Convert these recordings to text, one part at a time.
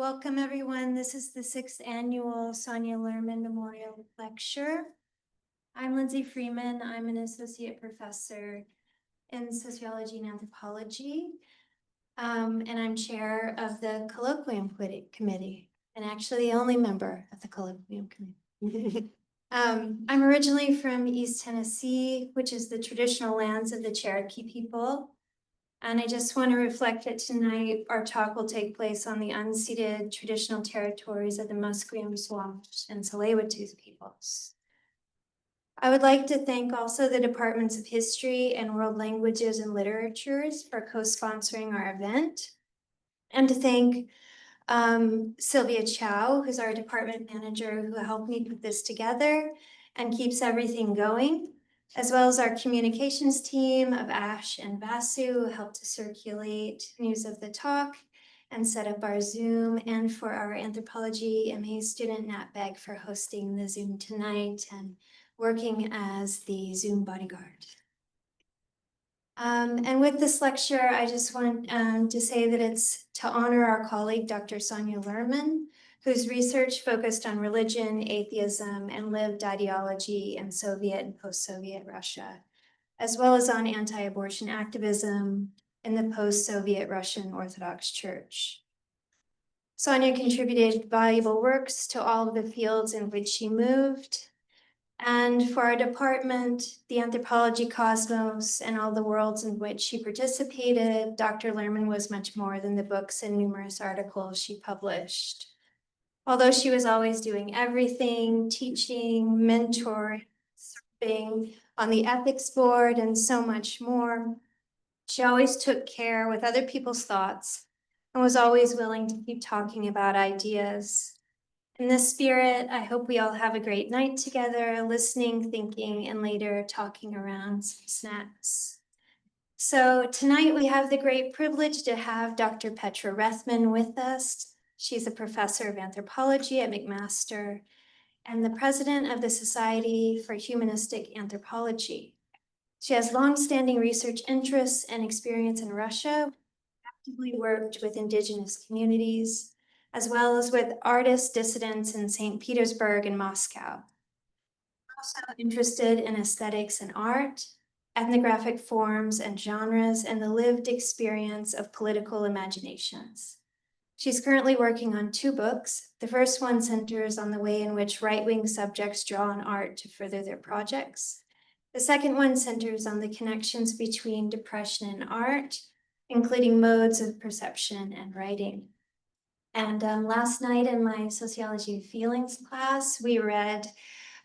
Welcome, everyone. This is the 6th annual Sonia Lerman Memorial Lecture. I'm Lindsay Freeman. I'm an associate professor in sociology and anthropology, and I'm chair of the colloquium committee, and actually the only member of the colloquium committee. I'm originally from East Tennessee, which is the traditional lands of the Cherokee people. And I just want to reflect that tonight our talk will take place on the unceded traditional territories of the Musqueam, Swamped, and Tsleil-Waututh peoples. I would like to thank also the Departments of History and World Languages and Literatures for co-sponsoring our event, and to thank Sylvia Chow, who's our department manager, who helped me put this together and keeps everything going, as well as our communications team of Ash and Vasu, who helped to circulate news of the talk and set up our Zoom, and for our anthropology MA student Nat Begg for hosting the Zoom tonight and working as the Zoom bodyguard. And with this lecture, I just want to say that it's to honor our colleague, Dr. Sonia Lerman, whose research focused on religion, atheism, and lived ideology in Soviet and post-Soviet Russia, as well as on anti-abortion activism in the post-Soviet Russian Orthodox Church. Sonia contributed valuable works to all of the fields in which she moved. And for our department, the anthropology cosmos, and all the worlds in which she participated, Dr. Lerman was much more than the books and numerous articles she published. Although she was always doing everything, teaching, mentoring, serving on the ethics board, and so much more, she always took care with other people's thoughts and was always willing to keep talking about ideas. In this spirit, I hope we all have a great night together, listening, thinking, and later talking around some snacks. So tonight we have the great privilege to have Dr. Petra Rethmann with us. She's a professor of anthropology at McMaster and the president of the Society for Humanistic Anthropology. She has longstanding research interests and experience in Russia, actively worked with indigenous communities, as well as with artists, dissidents in St. Petersburg and Moscow. Also interested in aesthetics and art, ethnographic forms and genres, and the lived experience of political imaginations. She's currently working on 2 books. The first one centers on the way in which right-wing subjects draw on art to further their projects. The second one centers on the connections between depression and art, including modes of perception and writing. And last night in my sociology feelings class, we read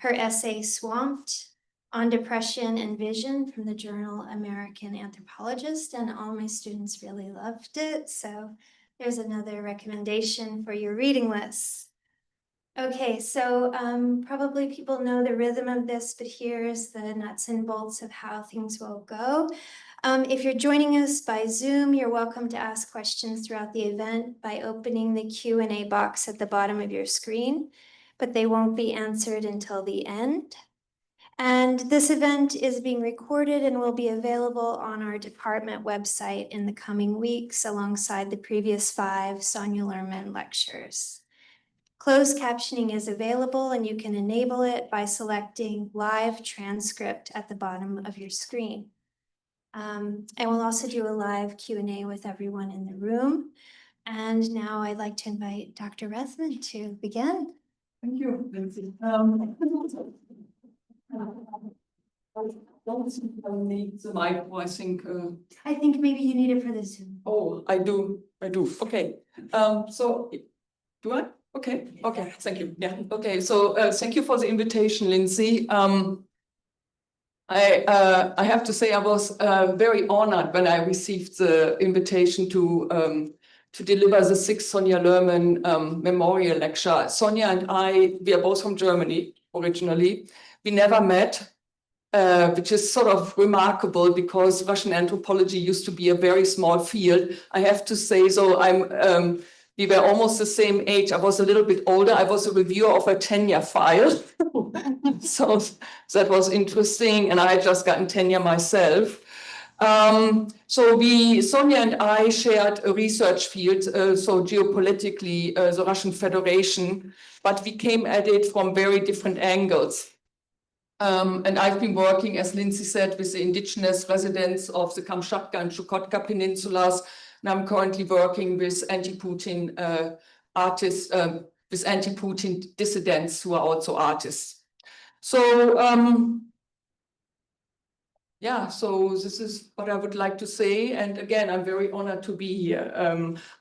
her essay Swamped on depression and vision from the journal American Anthropologist, and all my students really loved it. So there's another recommendation for your reading list. Okay, so probably people know the rhythm of this, but here's the nuts and bolts of how things will go. If you're joining us by Zoom, you're welcome to ask questions throughout the event by opening the Q&A box at the bottom of your screen, but they won't be answered until the end. And this event is being recorded and will be available on our department website in the coming weeks alongside the previous 5 Sonia Lerman lectures. Closed captioning is available and you can enable it by selecting live transcript at the bottom of your screen. And we'll also do a live Q&A with everyone in the room. And now I'd like to invite Dr. Rethmann to begin. Thank you, Lindsay. I don't think I need the mic. I think. I think maybe you need it for the Zoom. Oh, I do. Okay. So, do I? Okay. Okay. Thank you. Yeah. Okay. So, thank you for the invitation, Lindsay. I have to say I was very honored when I received the invitation to deliver the 6th Sonia Lerman Memorial Lecture. Sonia and I, we are both from Germany originally. We never met, which is sort of remarkable because Russian anthropology used to be a very small field. I have to say, so we were almost the same age. I was a little bit older. I was a reviewer of a tenure file. So that was interesting. And I had just gotten tenure myself. Sonia and I shared a research field, so geopolitically, the Russian Federation, but we came at it from very different angles. And I've been working, as Lindsay said, with the indigenous residents of the Kamchatka and Chukotka peninsulas, and I'm currently working with anti-Putin artists, with anti-Putin dissidents who are also artists. Yeah, so this is what I would like to say. And again, I'm very honored to be here.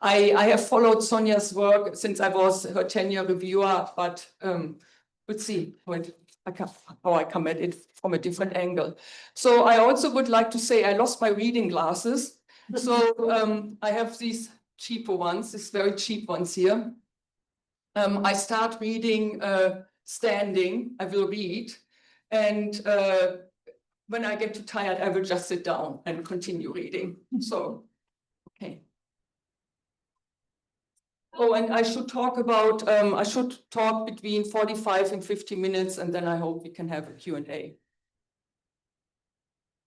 I have followed Sonia's work since I was her tenure reviewer, but we'll see how I come at it from a different angle. So I also would like to say I lost my reading glasses. So I have these cheaper ones, these very cheap ones here. I start reading standing, I will read. And when I get too tired, I will just sit down and continue reading. So, okay. Oh, and I should talk about, I should talk between 45 and 50 minutes, and then I hope we can have a Q&A.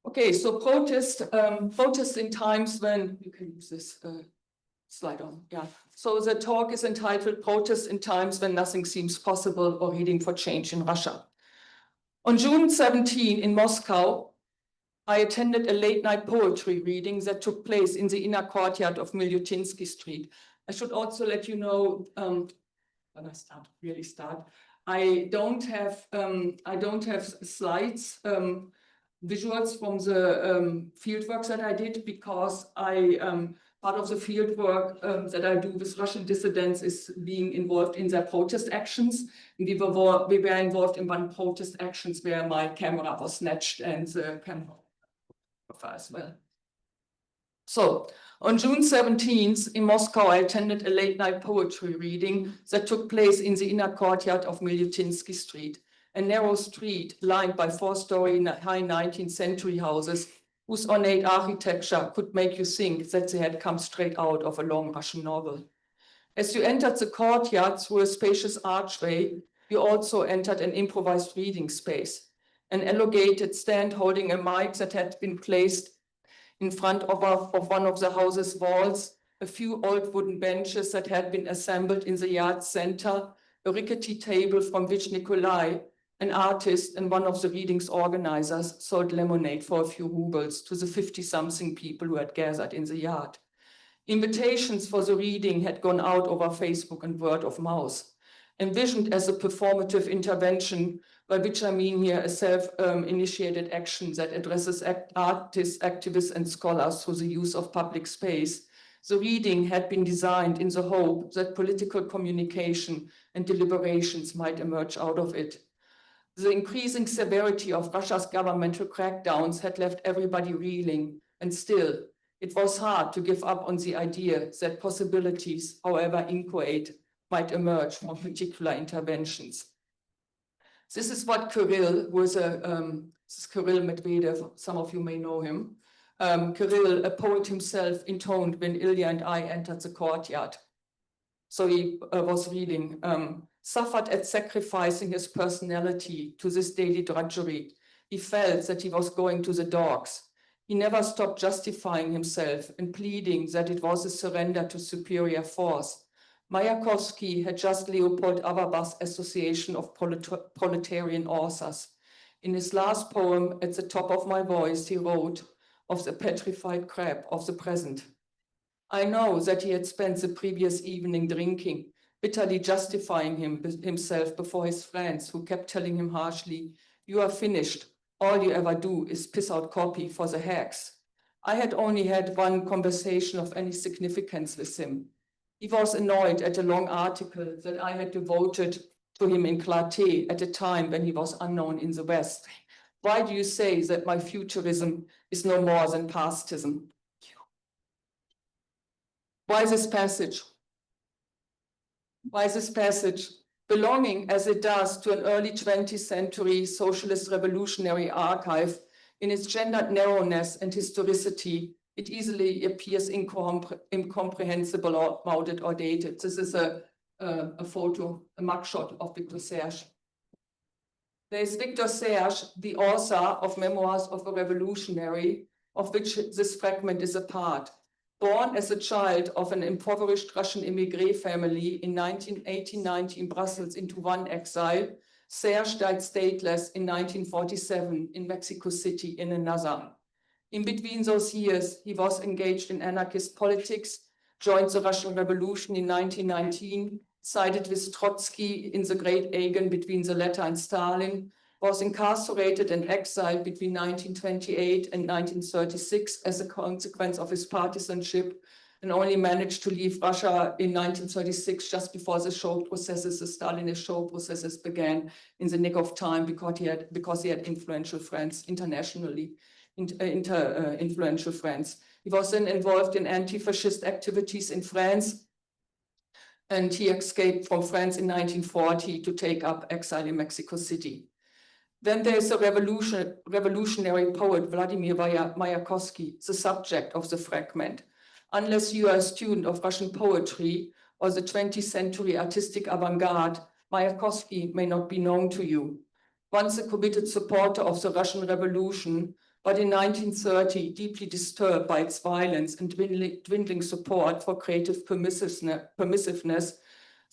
Okay, so protest in times when, you can use this slide on, yeah. So the talk is entitled Protest in Times When Nothing Seems Possible, or Reading for Change in Russia. On June 17 in Moscow, I attended a late-night poetry reading that took place in the inner courtyard of Milyutinsky Street. I should also let you know, when I really start, I don't have slides, visuals from the fieldwork that I did, because part of the fieldwork that I do with Russian dissidents is being involved in their protest actions. And we were involved in one protest actions where my camera was snatched and the camera as well. So on June 17th in Moscow, I attended a late night poetry reading that took place in the inner courtyard of Milyutinsky Street, a narrow street lined by 4-story high 19th century houses whose ornate architecture could make you think that they had come straight out of a long Russian novel. As you entered the courtyard through a spacious archway, you also entered an improvised reading space, an elongated stand holding a mic that had been placed in front of one of the house's walls, a few old wooden benches that had been assembled in the yard center, a rickety table from which Nikolai, an artist and one of the reading's organizers, sold lemonade for a few rubles to the 50-something people who had gathered in the yard. Invitations for the reading had gone out over Facebook and word of mouth. Envisioned as a performative intervention, by which I mean here a self-initiated action that addresses artists, activists, and scholars through the use of public space, the reading had been designed in the hope that political communication and deliberations might emerge out of it. The increasing severity of Russia's governmental crackdowns had left everybody reeling, and still, it was hard to give up on the idea that possibilities, however inchoate, might emerge from particular interventions. This is what Kirill was this is Kirill Medvedev, some of you may know him. Kirill, a poet himself, intoned when Ilya and I entered the courtyard. So he was reading, suffered at sacrificing his personality to this daily drudgery. He felt that he was going to the dogs. He never stopped justifying himself and pleading that it was a surrender to superior force. Mayakovsky had just Leopold Auerbach's Association of Proletarian Authors. In his last poem, At the Top of My Voice, he wrote of the petrified crab of the present. I know that he had spent the previous evening drinking, bitterly justifying himself before his friends, who kept telling him harshly, "You are finished. All you ever do is piss out copy for the hacks." I had only had one conversation of any significance with him. He was annoyed at a long article that I had devoted to him in Clarté at a time when he was unknown in the West. Why do you say that my futurism is no more than pastism? Why this passage? Why this passage? Belonging as it does to an early 20th century socialist revolutionary archive, in its gendered narrowness and historicity, it easily appears incomprehensible or outdated or dated. This is a photo, a mugshot of Victor Serge. There is Victor Serge, the author of Memoirs of a Revolutionary, of which this fragment is a part. Born as a child of an impoverished Russian immigrant family in 1918-19 in Brussels into one exile, Serge died stateless in 1947 in Mexico City in another. In between those years, he was engaged in anarchist politics, joined the Russian Revolution in 1919, sided with Trotsky in the Great Agon between the latter and Stalin, was incarcerated and exiled between 1928 and 1936 as a consequence of his partisanship, and only managed to leave Russia in 1936 just before the Stalinist show processes began in the nick of time because he had influential friends internationally, influential friends. He was then involved in anti-fascist activities in France, and he escaped from France in 1940 to take up exile in Mexico City. Then there's a revolutionary poet, Vladimir Mayakovsky, the subject of the fragment. Unless you are a student of Russian poetry or the 20th century artistic avant-garde, Mayakovsky may not be known to you. Once a committed supporter of the Russian Revolution, but in 1930, deeply disturbed by its violence and dwindling support for creative permissiveness,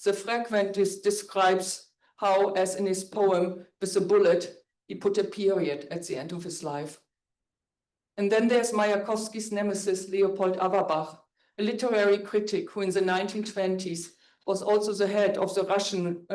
the fragment describes how, as in his poem, with a bullet, he put a period at the end of his life. And then there's Mayakovsky's nemesis, Leopold Auerbach, a literary critic who in the 1920s was also the head of the Russian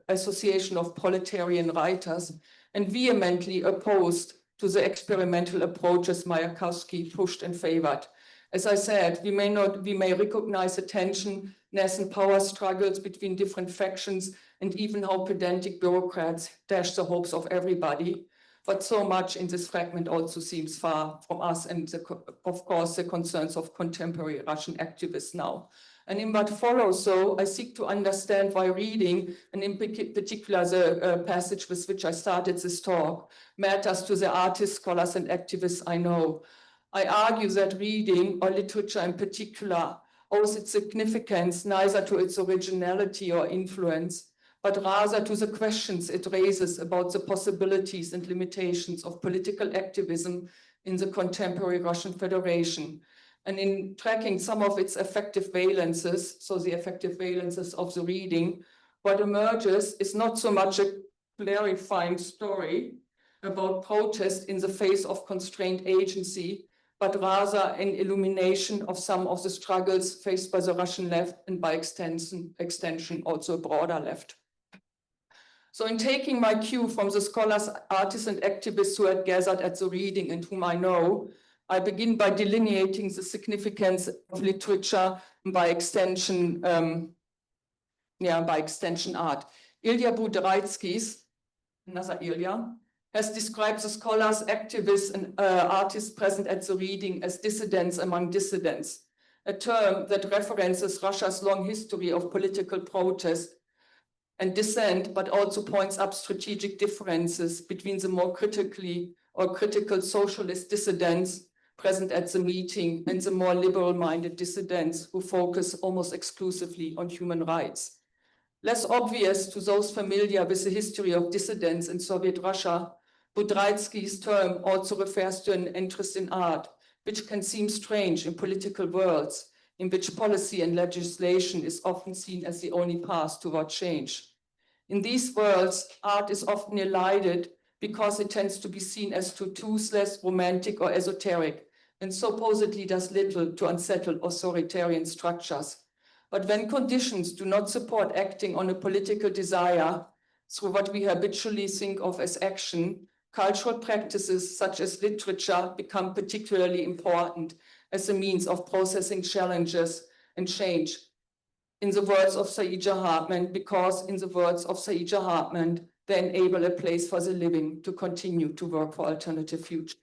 Association of Proletarian Writers and vehemently opposed to the experimental approaches Mayakovsky pushed and favored. As I said, we may recognize the tension, nascent power struggles between different factions, and even how pedantic bureaucrats dash the hopes of everybody. But so much in this fragment also seems far from us and, of course, the concerns of contemporary Russian activists now. And in what follows, so I seek to understand why reading, and in particular the passage with which I started this talk, matters to the artists, scholars, and activists I know. I argue that reading, or literature in particular, owes its significance neither to its originality or influence, but rather to the questions it raises about the possibilities and limitations of political activism in the contemporary Russian Federation. And in tracking some of its effective valences, so the effective valences of the reading, what emerges is not so much a clarifying story about protest in the face of constrained agency, but rather an illumination of some of the struggles faced by the Russian left and by extension also a broader left. So in taking my cue from the scholars, artists, and activists who had gathered at the reading and whom I know, I begin by delineating the significance of literature and by extension art. Ilya Budraitskis, another Ilya, has described the scholars, activists, and artists present at the reading as dissidents among dissidents, a term that references Russia's long history of political protest and dissent, but also points up strategic differences between the more critical socialist dissidents present at the meeting and the more liberal-minded dissidents who focus almost exclusively on human rights. Less obvious to those familiar with the history of dissidents in Soviet Russia, Budraitski's term also refers to an interest in art, which can seem strange in political worlds, in which policy and legislation is often seen as the only path toward change. In these worlds, art is often elided because it tends to be seen as too toothless, romantic, or esoteric, and supposedly does little to unsettle authoritarian structures. But when conditions do not support acting on a political desire through what we habitually think of as action, cultural practices such as literature become particularly important as a means of processing challenges and change. In the words of Saija Hartman, because in the words of Saija Hartman, they enable a place for the living to continue to work for alternative future.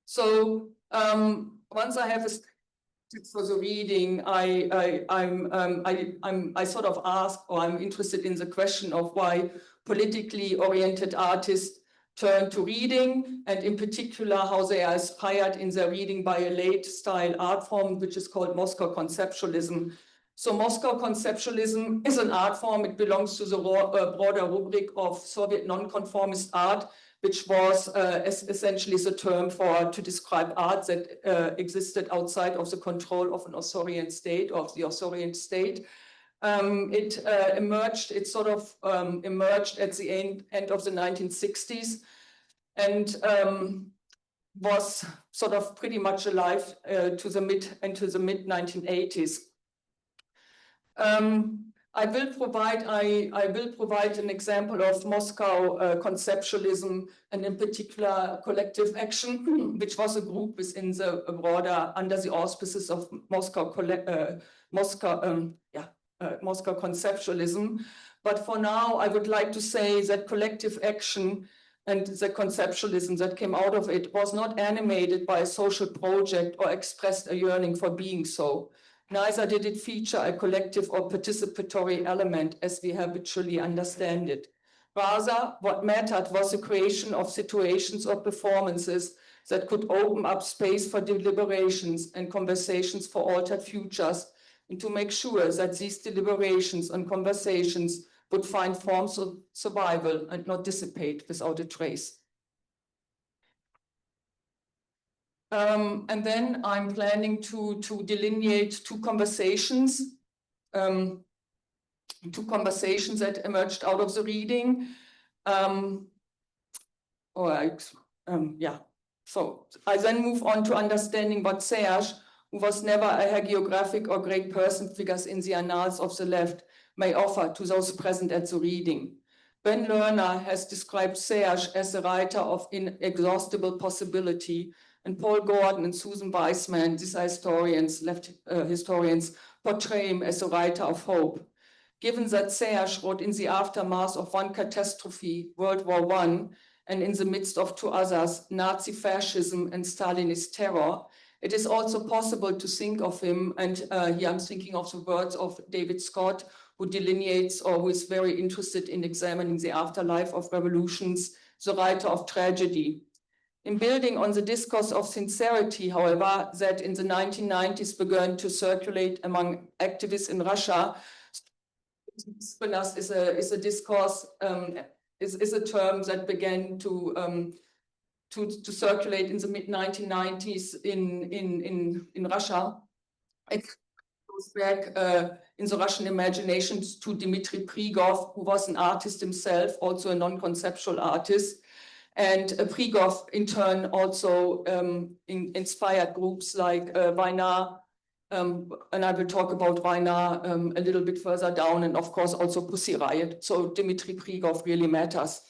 So once I have a for the reading, I sort of ask, or I'm interested in the question of why politically oriented artists turn to reading, and in particular how they are inspired in their reading by a late style art form, which is called Moscow conceptualism. So Moscow conceptualism is an art form. It belongs to the broader rubric of Soviet nonconformist art, which was essentially the term to describe art that existed outside of the control of an authoritarian state, of the authoritarian state. It emerged at the end of the 1960s and was sort of pretty much alive to the mid 1980s. I will provide an example of Moscow conceptualism and in particular collective action, which was a group within the broader under the auspices of Moscow conceptualism. But for now, I would like to say that collective action and the conceptualism that came out of it was not animated by a social project or expressed a yearning for being so. Neither did it feature a collective or participatory element as we habitually understand it. Rather, what mattered was the creation of situations or performances that could open up space for deliberations and conversations for altered futures, and to make sure that these deliberations and conversations would find forms of survival and not dissipate without a trace. And then I'm planning to delineate two conversations that emerged out of the reading. So I then move on to understanding what Serge, who was never a hagiographic or great person figures in the annals of the left, may offer to those present at the reading. Ben Lerner has described Serge as a writer of inexhaustible possibility, and Paul Gordon and Susan Weisman, these are historians, left historians, portray him as a writer of hope. Given that Serge wrote in the aftermath of one catastrophe, World War I, and in the midst of two others, Nazi fascism and Stalinist terror, it is also possible to think of him, and here I'm thinking of the words of David Scott, who delineates or who is very interested in examining the afterlife of revolutions, the writer of tragedy. In building on the discourse of sincerity, however, that in the 1990s began to circulate among activists in Russia, is a discourse, is a term that began to circulate in the mid-1990s in Russia. It goes back in the Russian imagination to Dmitry Prigov, who was an artist himself, also a non-conceptual artist. And Prigov, in turn, also inspired groups like Vainar, and I will talk about Vainar a little bit further down, and of course also Pussy Riot. So Dmitry Prigov really matters.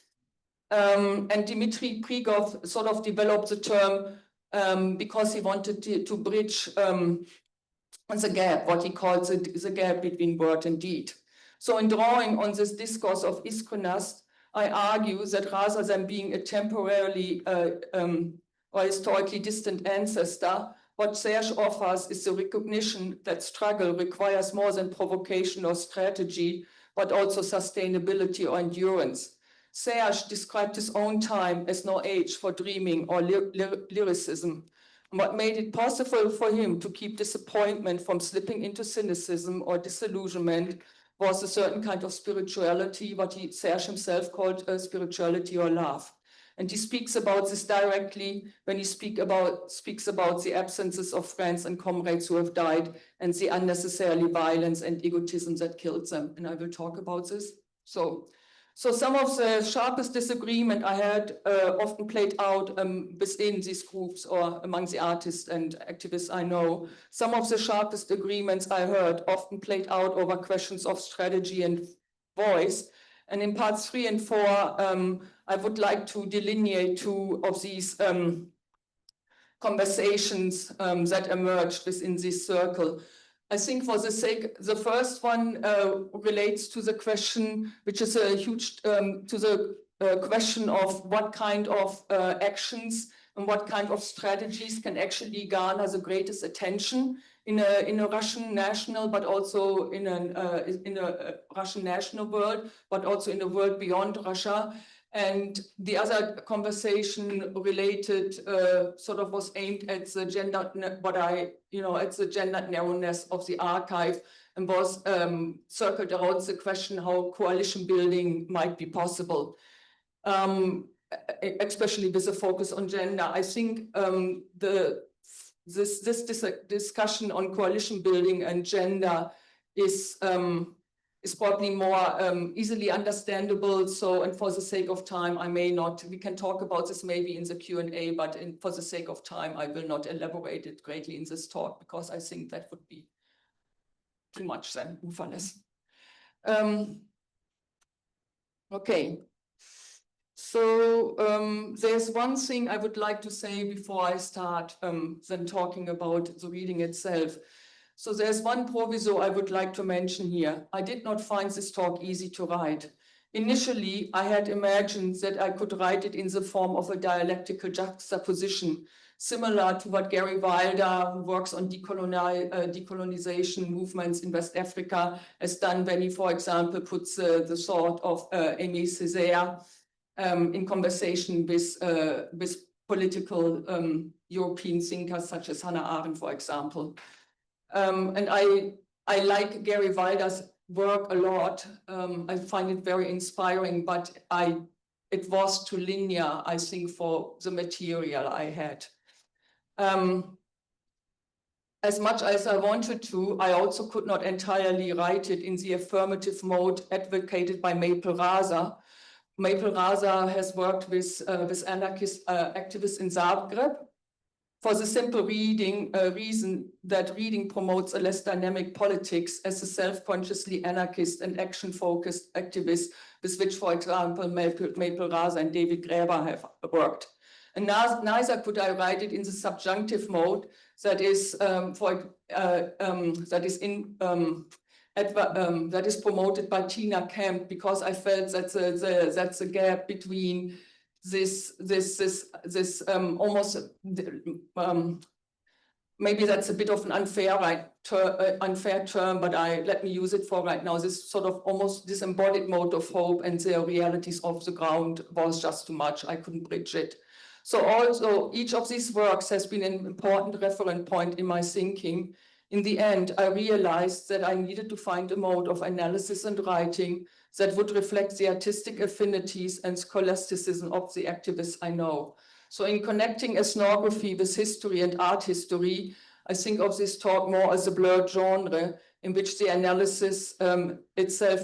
And Dmitry Prigov sort of developed the term because he wanted to bridge the gap, what he calls the gap between word and deed. So in drawing on this discourse of iskonost, I argue that rather than being a temporarily or historically distant ancestor, what Serge offers is the recognition that struggle requires more than provocation or strategy, but also sustainability or endurance. Serge described his own time as no age for dreaming or lyricism. What made it possible for him to keep disappointment from slipping into cynicism or disillusionment was a certain kind of spirituality, what Serge himself called spirituality or love. And he speaks about this directly when he speaks about the absences of friends and comrades who have died and the unnecessary violence and egotism that killed them. And I will talk about this. So some of the sharpest disagreement I had often played out within these groups or among the artists and activists I know. Some of the sharpest agreements I heard often played out over questions of strategy and voice. And in parts 3 and 4, I would like to delineate two of these conversations that emerged within this circle. I think for the sake, the first one relates to the question, which is a huge, to the question of what kind of actions and what kind of strategies can actually garner the greatest attention in a Russian national, but also in a Russian national world, but also in the world beyond Russia. And the other conversation related sort of was aimed at the gender, at the gender narrowness of the archive, and was circled around the question how coalition building might be possible. especially with a focus on gender. I think this discussion on coalition building and gender is probably more easily understandable. So, and for the sake of time, I may not, we can talk about this maybe in the Q&A, but for the sake of time, I will not elaborate it greatly in this talk, because I think that would be too much then, uferless. Okay. So there's one thing I would like to say before I start then talking about the reading itself. So there's one proviso I would like to mention here. I did not find this talk easy to write. Initially, I had imagined that I could write it in the form of a dialectical juxtaposition, similar to what Gary Wilder, who works on decolonization movements in West Africa, has done when he, for example, puts the thought of Aimé Césaire in conversation with political European thinkers such as Hannah Arendt, for example. And I like Gary Wilder's work a lot. I find it very inspiring, but it was too linear, I think, for the material I had. As much as I wanted to, I also could not entirely write it in the affirmative mode advocated by Maple Raza. Maple Raza has worked with anarchist activists in Zagreb for the simple reason that reading promotes a less dynamic politics as a self-consciously anarchist and action-focused activist with which, for example, Maple Raza and David Graeber have worked. And neither could I write it in the subjunctive mode that is that is promoted by Tina Kemp, because I felt that that's a gap between this almost maybe that's a bit of an unfair term, but let me use it for right now. This sort of almost disembodied mode of hope and the realities of the ground was just too much. I couldn't bridge it. So also each of these works has been an important reference point in my thinking. In the end, I realized that I needed to find a mode of analysis and writing that would reflect the artistic affinities and scholasticism of the activists I know. So in connecting ethnography with history and art history, I think of this talk more as a blurred genre in which the analysis itself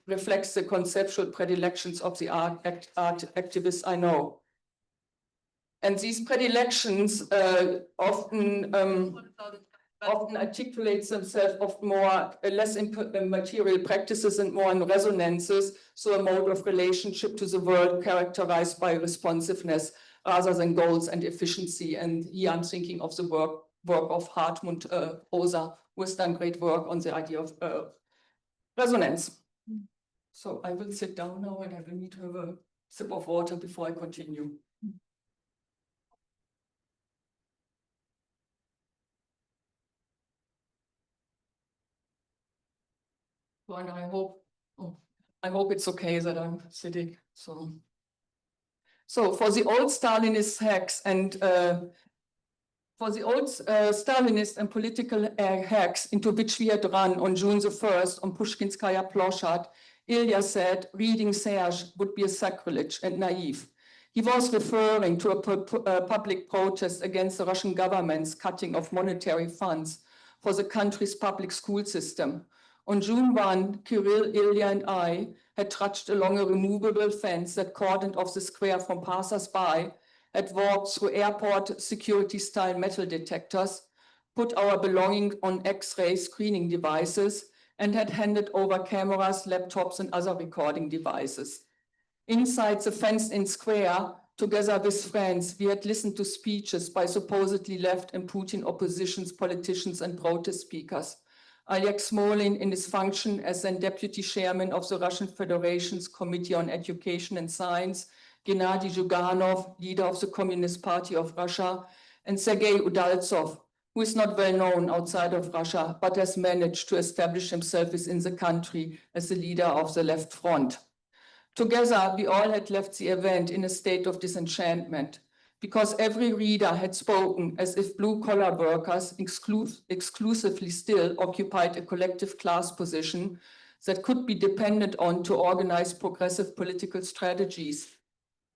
reflects the conceptual predilections of the art activists I know. And these predilections often articulates themselves of more less in material practices and more in resonances, so a mode of relationship to the world characterized by responsiveness rather than goals and efficiency. And here I'm thinking of the work of Hartmut Rosa, who has done great work on the idea of resonance. So I will sit down now and I will need to have a sip of water before I continue. And I hope it's okay that I'm sitting. So for the old Stalinist hacks and for the old Stalinist and political hacks into which we had run on June the 1st on Pushkinskaya Ploshad, Ilya said reading Serge would be a sacrilege and naive. He was referring to a public protest against the Russian government's cutting of monetary funds for the country's public school system. On June 1, Kirill, Ilya, and I had trudged along a removable fence that cordoned off the square from passers-by, had walked through airport security-style metal detectors, put our belongings on X-ray screening devices, and had handed over cameras, laptops, and other recording devices. Inside the fenced-in square, together with friends, we had listened to speeches by supposedly left and Putin opposition's politicians and protest speakers. Oleg Smolin, in his function as then deputy chairman of the Russian Federation's Committee on Education and Science, Gennady Zyuganov, leader of the Communist Party of Russia, and Sergei Udaltsov, who is not well known outside of Russia, but has managed to establish himself within the country as the leader of the left front. Together, we all had left the event in a state of disenchantment, because every reader had spoken as if blue-collar workers exclusively still occupied a collective class position that could be depended on to organize progressive political strategies.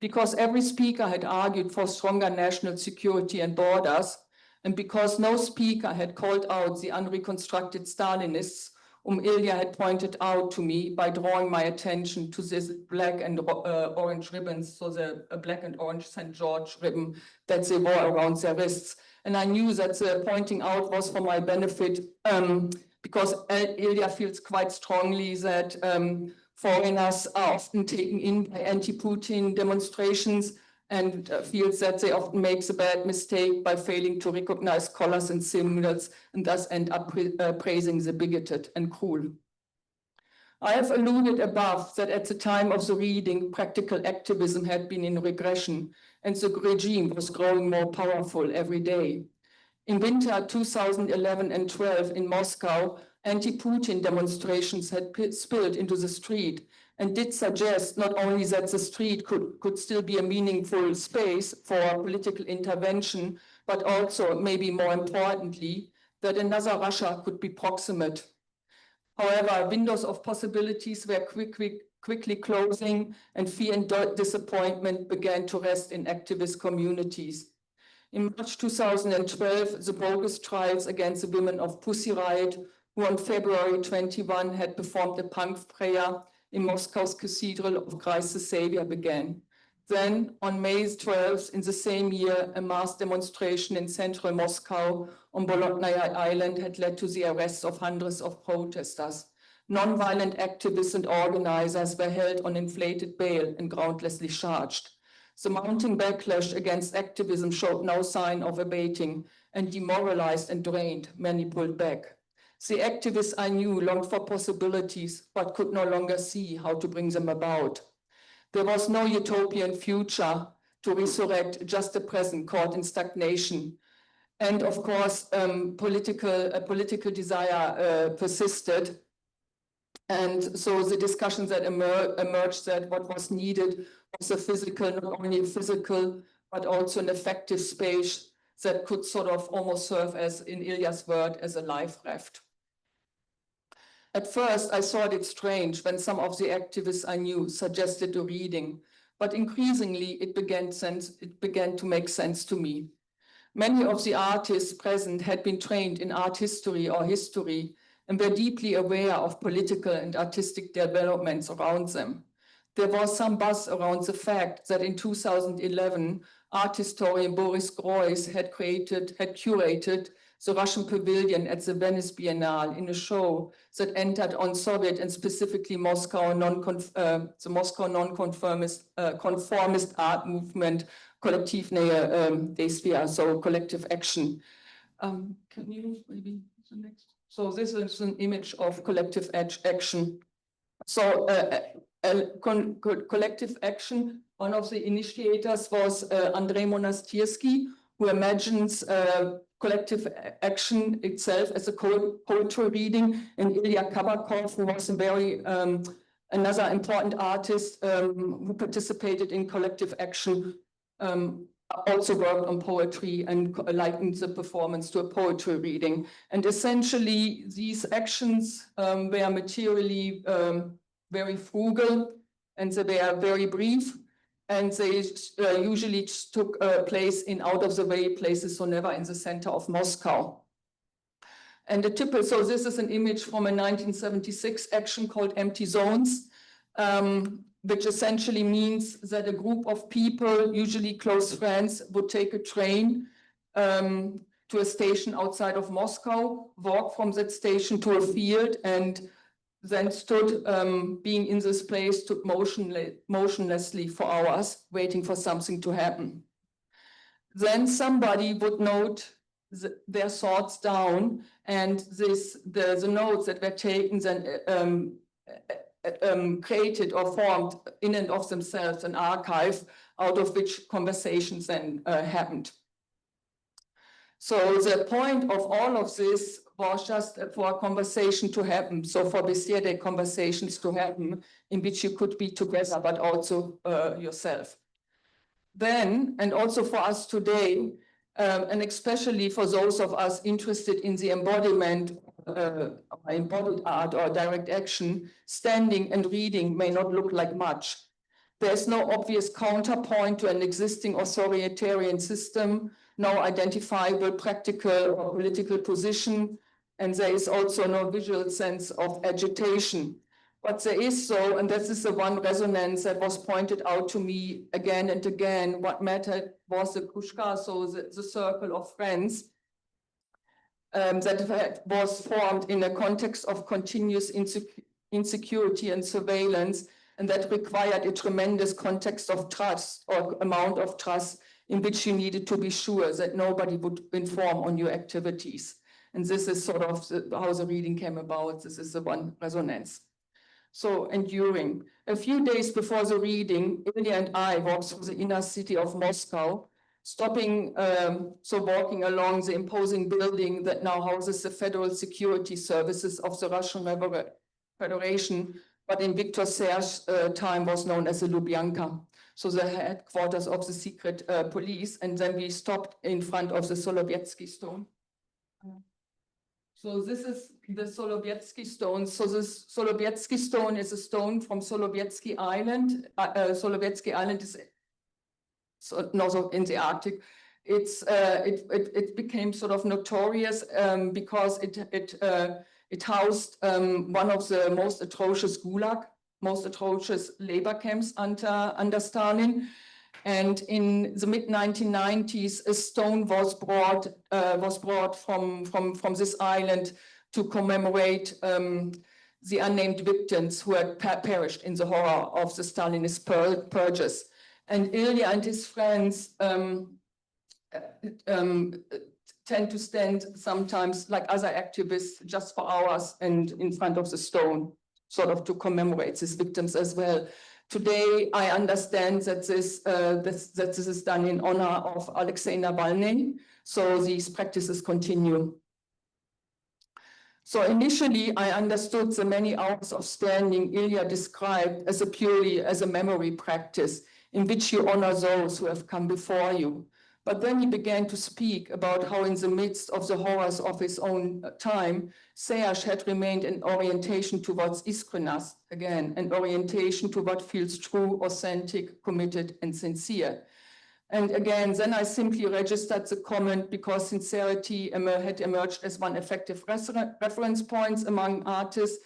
because every speaker had argued for stronger national security and borders, and because no speaker had called out the unreconstructed Stalinists, whom Ilya had pointed out to me by drawing my attention to this black and orange ribbons, so the black and orange St. George ribbon that they wore around their wrists. And I knew that the pointing out was for my benefit, because Ilya feels quite strongly that foreigners are often taken in by anti-Putin demonstrations and feels that they often make a bad mistake by failing to recognize colors and symbols and thus end up praising the bigoted and cruel. I have alluded above that at the time of the reading, practical activism had been in regression and the regime was growing more powerful every day. In winter 2011 and 12 in Moscow, anti-Putin demonstrations had spilled into the street and did suggest not only that the street could still be a meaningful space for political intervention, but also, maybe more importantly, that another Russia could be proximate. However, windows of possibilities were quickly closing, and fear and disappointment began to rest in activist communities. In March 2012, the bogus trials against the women of Pussy Riot, who on February 21 had performed a punk prayer in Moscow's Cathedral of Christ the Savior, began. Then, on May 12th in the same year, a mass demonstration in central Moscow on Bolotnaya Island had led to the arrests of hundreds of protesters. Non-violent activists and organizers were held on inflated bail and groundlessly charged. The mounting backlash against activism showed no sign of abating, and demoralized and drained, many pulled back. The activists I knew longed for possibilities, but could no longer see how to bring them about. There was no utopian future to resurrect, just the present caught in stagnation. And of course, political desire persisted. And so the discussions that emerged that what was needed was a physical, not only a physical, but also an effective space that could sort of almost serve as, in Ilya's word, as a life raft. At first, I thought it strange when some of the activists I knew suggested a reading, but increasingly it began to make sense to me. Many of the artists present had been trained in art history or history and were deeply aware of political and artistic developments around them. There was some buzz around the fact that in 2011, art historian Boris Groys had curated the Russian pavilion at the Venice Biennale in a show that entered on Soviet and specifically Moscow the Moscow non-conformist art movement, Kollektivnaye Действия, so collective action. Can you maybe the next? So this is an image of collective action. So collective action, one of the initiators was Andrei Monastyrsky, who imagines collective action itself as a poetry reading, and Ilya Kabakov, who was a very another important artist who participated in collective action, also worked on poetry and likened the performance to a poetry reading. And essentially, these actions were materially very frugal, and they were very brief, and they usually took place in out-of-the-way places, so never in the center of Moscow. And so this is an image from a 1976 action called Empty Zones, which essentially means that a group of people, usually close friends, would take a train to a station outside of Moscow, walk from that station to a field, and then stood, being in this place, stood motionlessly for hours, waiting for something to happen. Then somebody would note their thoughts down, and the notes that were taken then created or formed in and of themselves an archive out of which conversations then happened. So the point of all of this was just for a conversation to happen. So for besiede conversations to happen in which you could be together, but also yourself. Then, and also for us today, and especially for those of us interested in the embodiment, embodied art or direct action, standing and reading may not look like much. There's no obvious counterpoint to an existing authoritarian system, no identifiable practical or political position, and there is also no visual sense of agitation. But there is so, and this is the one resonance that was pointed out to me again and again, what mattered was the krushka, so the circle of friends, that was formed in a context of continuous insecurity and surveillance, and that required a tremendous context of trust or amount of trust in which you needed to be sure that nobody would inform on your activities. And this is sort of how the reading came about. This is the one resonance. So enduring. A few days before the reading, Ilya and I walked through the inner city of Moscow, stopping, walking along the imposing building that now houses the Federal Security Services of the Russian Federation, but in Victor Serge's time was known as the Lubyanka, so the headquarters of the secret police. And then we stopped in front of the Solovyetsky stone. So this is the Solovyetsky stone. So this Solovyetsky stone is a stone from Solovyetsky Island. Solovyetsky Island is also in the Arctic. It became sort of notorious because it housed one of the most atrocious gulag, most atrocious labor camps under Stalin. And in the mid-1990s, a stone was brought from this island to commemorate the unnamed victims who had perished in the horror of the Stalinist purges. And Ilya and his friends tend to stand sometimes, like other activists, just for hours and in front of the stone, sort of to commemorate these victims as well. Today, I understand that this is done in honor of Alexei Navalny, so these practices continue. So initially, I understood the many hours of standing Ilya described as purely a memory practice in which you honor those who have come before you. But then he began to speak about how in the midst of the horrors of his own time, Serge had remained an orientation towards iskrenost, again, an orientation to what feels true, authentic, committed, and sincere. And again, then I simply registered the comment because sincerity had emerged as one effective reference point among artists.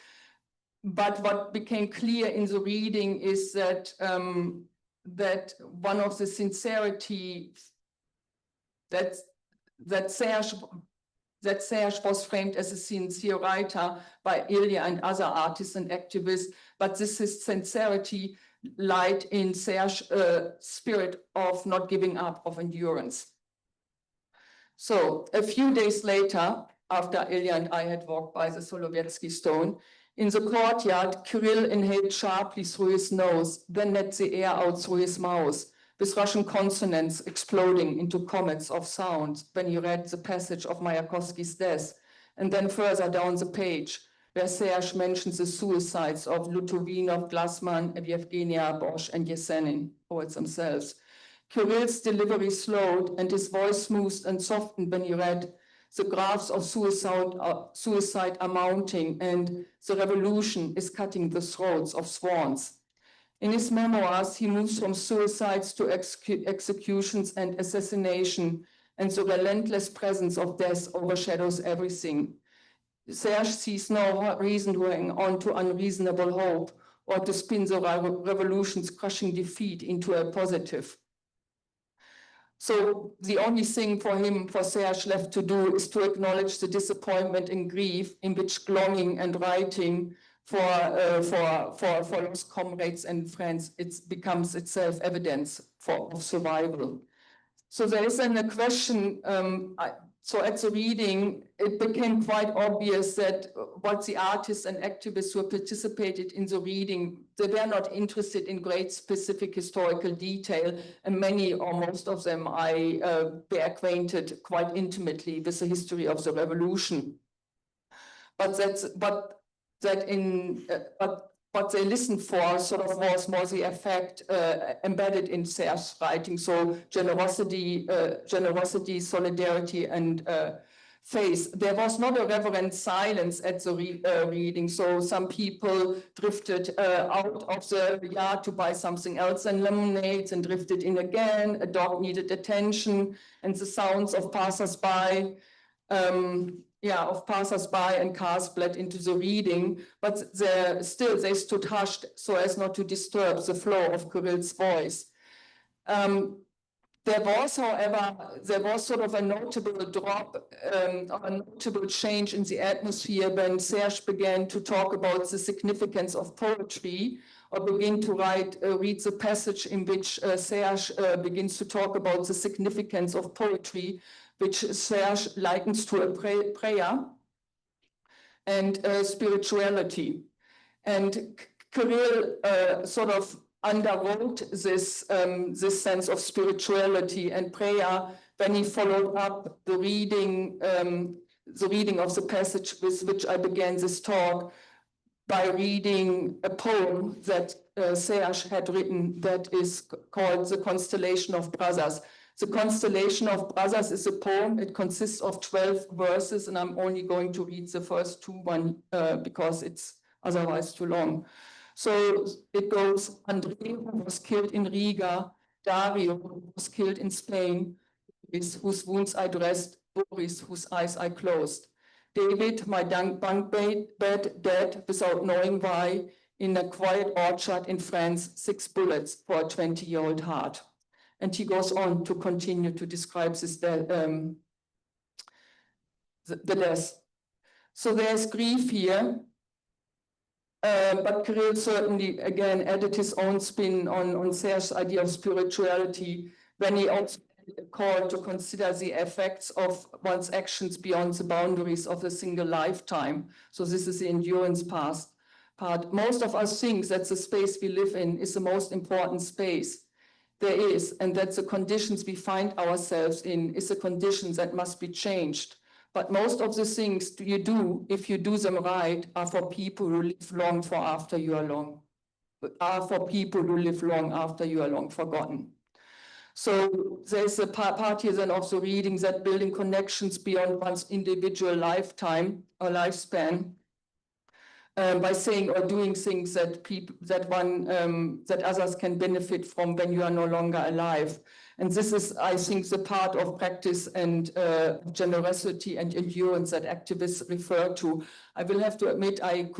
But what became clear in the reading is that, that one of the sincerity that Serge was framed as a sincere writer by Ilya and other artists and activists, but this is sincerity light in Serge's spirit of not giving up, of endurance. So a few days later, after Ilya and I had walked by the Solovyetsky stone, in the courtyard, Kirill inhaled sharply through his nose, then let the air out through his mouth, with Russian consonants exploding into comets of sound when he read the passage of Mayakovsky's death, and then further down the page, where Serge mentions the suicides of Lutovinov, Glassman, Yevgenia, Bosch, and Yesenin, poets themselves. Kirill's delivery slowed, and his voice smoothed and softened when he read, the graphs of suicide are mounting, and the revolution is cutting the throats of swans. In his memoirs, he moves from suicides to executions and assassination, and the relentless presence of death overshadows everything. Serge sees no reason to hang on to unreasonable hope or to spin the revolution's crushing defeat into a positive. So the only thing for Serge left to do is to acknowledge the disappointment and grief in which longing and writing for lost comrades and friends, it becomes itself evidence of survival. So there is then a question, so at the reading, it became quite obvious that what the artists and activists who participated in the reading, they were not interested in great specific historical detail, and many or most of them I were acquainted quite intimately with the history of the revolution. But what they listened for sort of was more the effect embedded in Serge's writing. So generosity, solidarity, and phase. There was not a reverent silence at the reading, so some people drifted out of the yard to buy something else than lemonades and drifted in again. A dog needed attention, and the sounds of passers-by and cars bled into the reading, but still they stood hushed so as not to disturb the flow of Kirill's voice. There was sort of a notable drop, a notable change in the atmosphere when Serge began to talk about the significance of poetry, or begin to read the passage in which Serge begins to talk about the significance of poetry, which Serge likens to a prayer and spirituality. And Kirill sort of underwrote this sense of spirituality and prayer when he followed up the reading of the passage with which I began this talk by reading a poem that Serge had written that is called The Constellation of Brothers. The Constellation of Brothers is a poem. It consists of 12 verses, and I'm only going to read the first two because it's otherwise too long. So it goes: Andrei, who was killed in Riga; Dario, who was killed in Spain; whose wounds I dressed; Boris, whose eyes I closed; David, my bunk bed, dead without knowing why, in a quiet orchard in France, 6 bullets for a 20-year-old heart. And he goes on to continue to describe this the death. So there's grief here, but Kirill certainly, again, added his own spin on Serge's idea of spirituality when he also called to consider the effects of one's actions beyond the boundaries of a single lifetime. So this is the endurance part. Most of us think that the space we live in is the most important space there is, and that the conditions we find ourselves in is a condition that must be changed. But most of the things you do, if you do them right, are for people who live long for after you are long, for people who live long after you are long forgotten. So there's a part here then of the reading that building connections beyond one's individual lifetime or lifespan by saying or doing things that that others can benefit from when you are no longer alive. And this is, I think, the part of practice and generosity and endurance that activists refer to. I will have to admit, I'm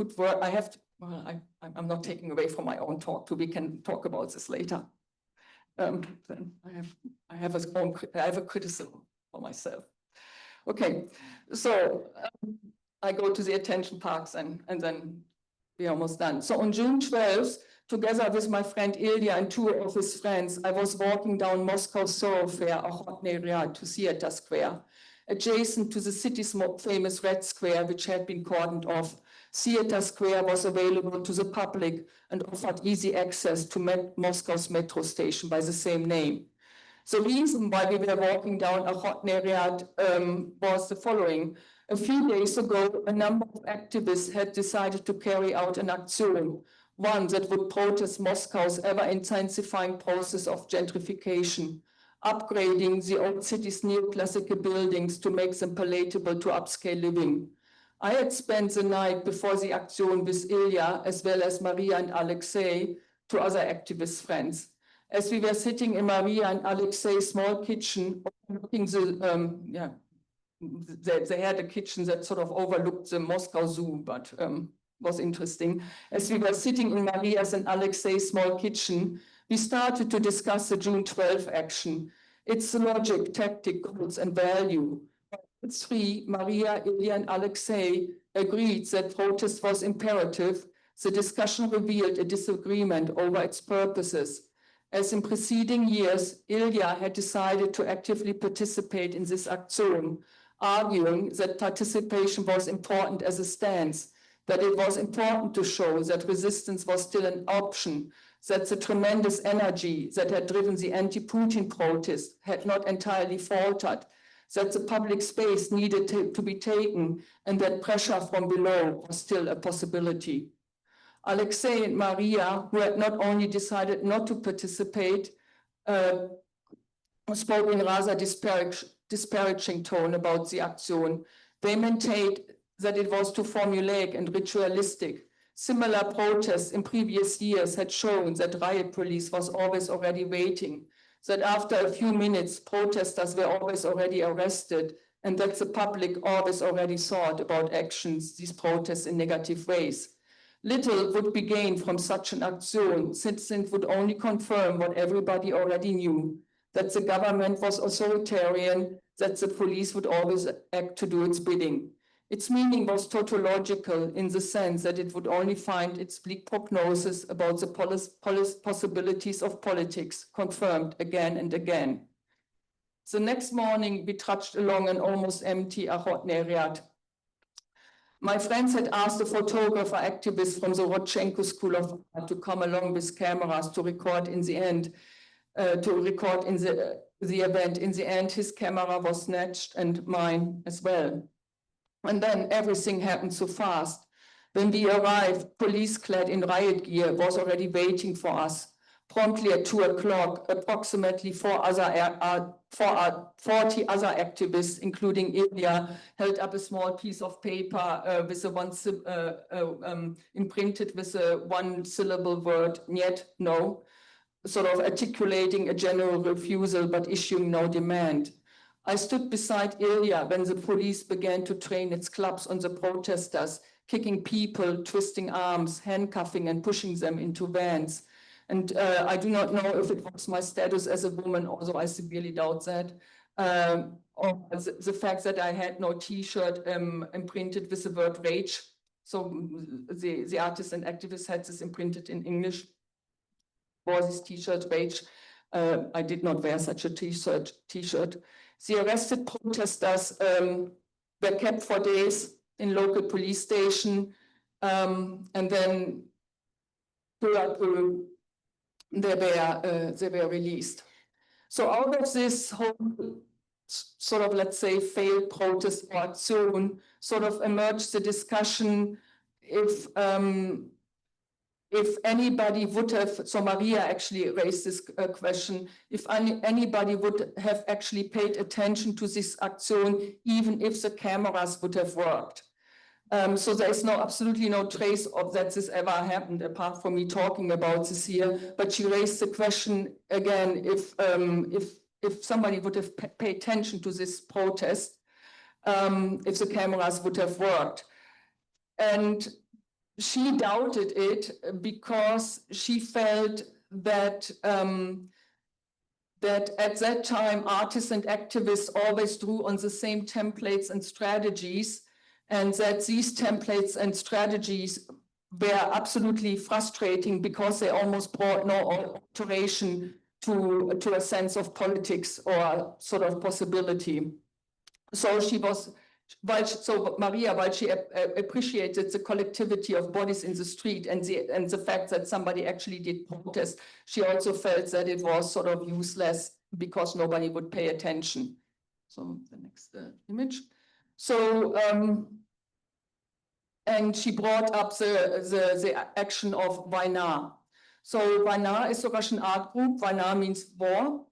not taking away from my own talk, we can talk about this later. Then I have a criticism for myself. Okay, so I go to the attention parks and then we're almost done. So on June 12th, together with my friend Ilya and 2 of his friends, I was walking down Moscow's thoroughfare, Ochotny Ryad, to Theater Square, adjacent to the city's famous Red Square, which had been cordoned off. Theater Square was available to the public and offered easy access to Moscow's metro station by the same name. The reason why we were walking down Ochotny Ryad was the following. A few days ago, a number of activists had decided to carry out an action, one that would protest Moscow's ever-intensifying process of gentrification, upgrading the old city's neoclassical buildings to make them palatable to upscale living. I had spent the night before the action with Ilya, as well as Maria and Alexei, 2 other activist friends. As we were sitting in Maria and Alexei's small kitchen, overlooking they had a kitchen that sort of overlooked the Moscow Zoo, but was interesting. As we were sitting in Maria's and Alexei's small kitchen, we started to discuss the June 12 action, its logic, tactic, goals, and value. All 3, Maria, Ilya, and Alexei, agreed that protest was imperative. The discussion revealed a disagreement over its purposes. As in preceding years, Ilya had decided to actively participate in this action, arguing that participation was important as a stance, that it was important to show that resistance was still an option, that the tremendous energy that had driven the anti-Putin protest had not entirely faltered, that the public space needed to be taken, and that pressure from below was still a possibility. Alexei and Maria, who had not only decided not to participate, spoke in rather disparaging tone about the action. They maintained that it was too formulaic and ritualistic. Similar protests in previous years had shown that riot police was always already waiting, that after a few minutes, protesters were always already arrested, and that the public always already thought about actions, these protests in negative ways. Little would be gained from such an action, since it would only confirm what everybody already knew, that the government was authoritarian, that the police would always act to do its bidding. Its meaning was tautological in the sense that it would only find its bleak prognosis about the possibilities of politics confirmed again and again. The next morning, we trudged along an almost empty Arotneriat. My friends had asked a photographer activist from the Rodchenko School of Art to come along with cameras to record in the end, the event. In the end, his camera was snatched and mine as well. And then everything happened so fast. When we arrived, police clad in riot gear was already waiting for us. Promptly at 2 o'clock, approximately 40 other activists, including Ilya, held up a small piece of paper imprinted with a one-syllable word, "Niet," no, sort of articulating a general refusal but issuing no demand. I stood beside Ilya when the police began to train its clubs on the protesters, kicking people, twisting arms, handcuffing and pushing them into vans. And I do not know if it was my status as a woman, although I severely doubt that, or the fact that I had no T-shirt imprinted with the word rage. So the artists and activists had this imprinted in English, wore this T-shirt, rage. I did not wear such a T-shirt. The arrested protesters were kept for days in local police station, and then they were released. So out of this whole sort of, let's say, failed protest or action, sort of emerged the discussion if anybody would have, so Maria actually raised this question, if anybody would have actually paid attention to this action, even if the cameras would have worked. So there is absolutely no trace of that this ever happened, apart from me talking about this here. But she raised the question again, if somebody would have paid attention to this protest, if the cameras would have worked. And she doubted it because she felt that that at that time, artists and activists always drew on the same templates and strategies, and that these templates and strategies were absolutely frustrating because they almost brought no alteration to a sense of politics or sort of possibility. So she was, Maria, while she appreciated the collectivity of bodies in the street and the fact that somebody actually did protest, she also felt that it was sort of useless because nobody would pay attention. So the next image. So, and she brought up the action of Vajna. So Vajna is a Russian art group. Vajna means war.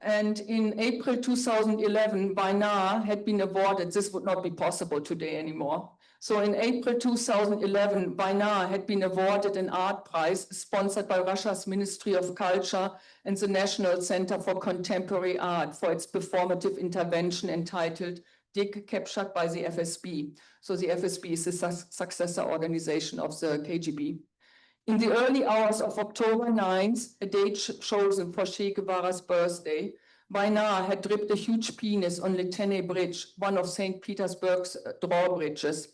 And in April 2011, Vajna had been awarded, this would not be possible today anymore. So in April 2011, Vajna had been awarded an art prize sponsored by Russia's Ministry of Culture and the National Center for Contemporary Art for its performative intervention entitled Dig, captured by the FSB. So the FSB is the successor organization of the KGB. In the early hours of October 9th, a date chosen for Che Guevara's birthday, Vajna had dripped a huge penis on Litene Bridge, one of St. Petersburg's drawbridges,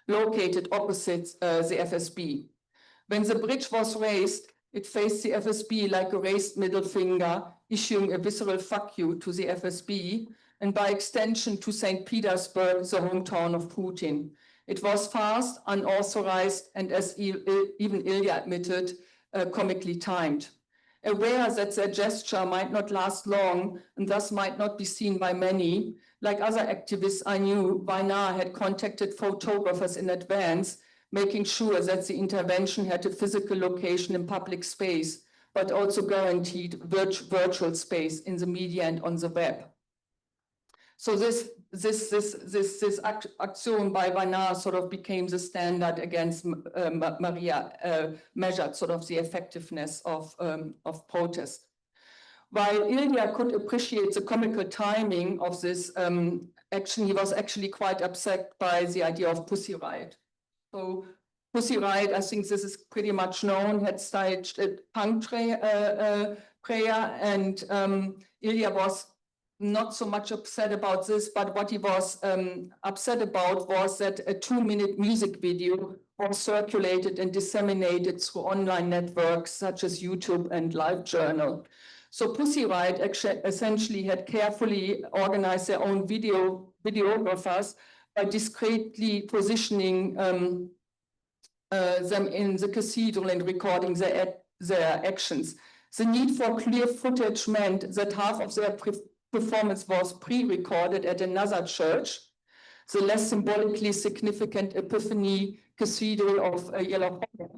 located opposite the FSB. When the bridge was raised, it faced the FSB like a raised middle finger, issuing a visceral fuck you to the FSB, and by extension to St. Petersburg, the hometown of Putin. It was fast, unauthorized, and as even Ilya admitted, comically timed. Aware that their gesture might not last long and thus might not be seen by many, like other activists I knew, Vajna had contacted photographers in advance, making sure that the intervention had a physical location in public space, but also guaranteed virtual space in the media and on the web. So this action by Vanna sort of became the standard against Maria, measured sort of the effectiveness of protest. While Ilya could appreciate the comical timing of this action, he was actually quite upset by the idea of Pussy Riot. So Pussy Riot, I think this is pretty much known, had staged a punk prayer, and Ilya was not so much upset about this, but what he was upset about was that a 2-minute music video was circulated and disseminated through online networks such as YouTube and LiveJournal. So Pussy Riot essentially had carefully organized their own videographers by discreetly positioning them in the cathedral and recording their actions. The need for clear footage meant that half of their performance was pre-recorded at another church, the less symbolically significant Epiphany Cathedral of Yellowhawk,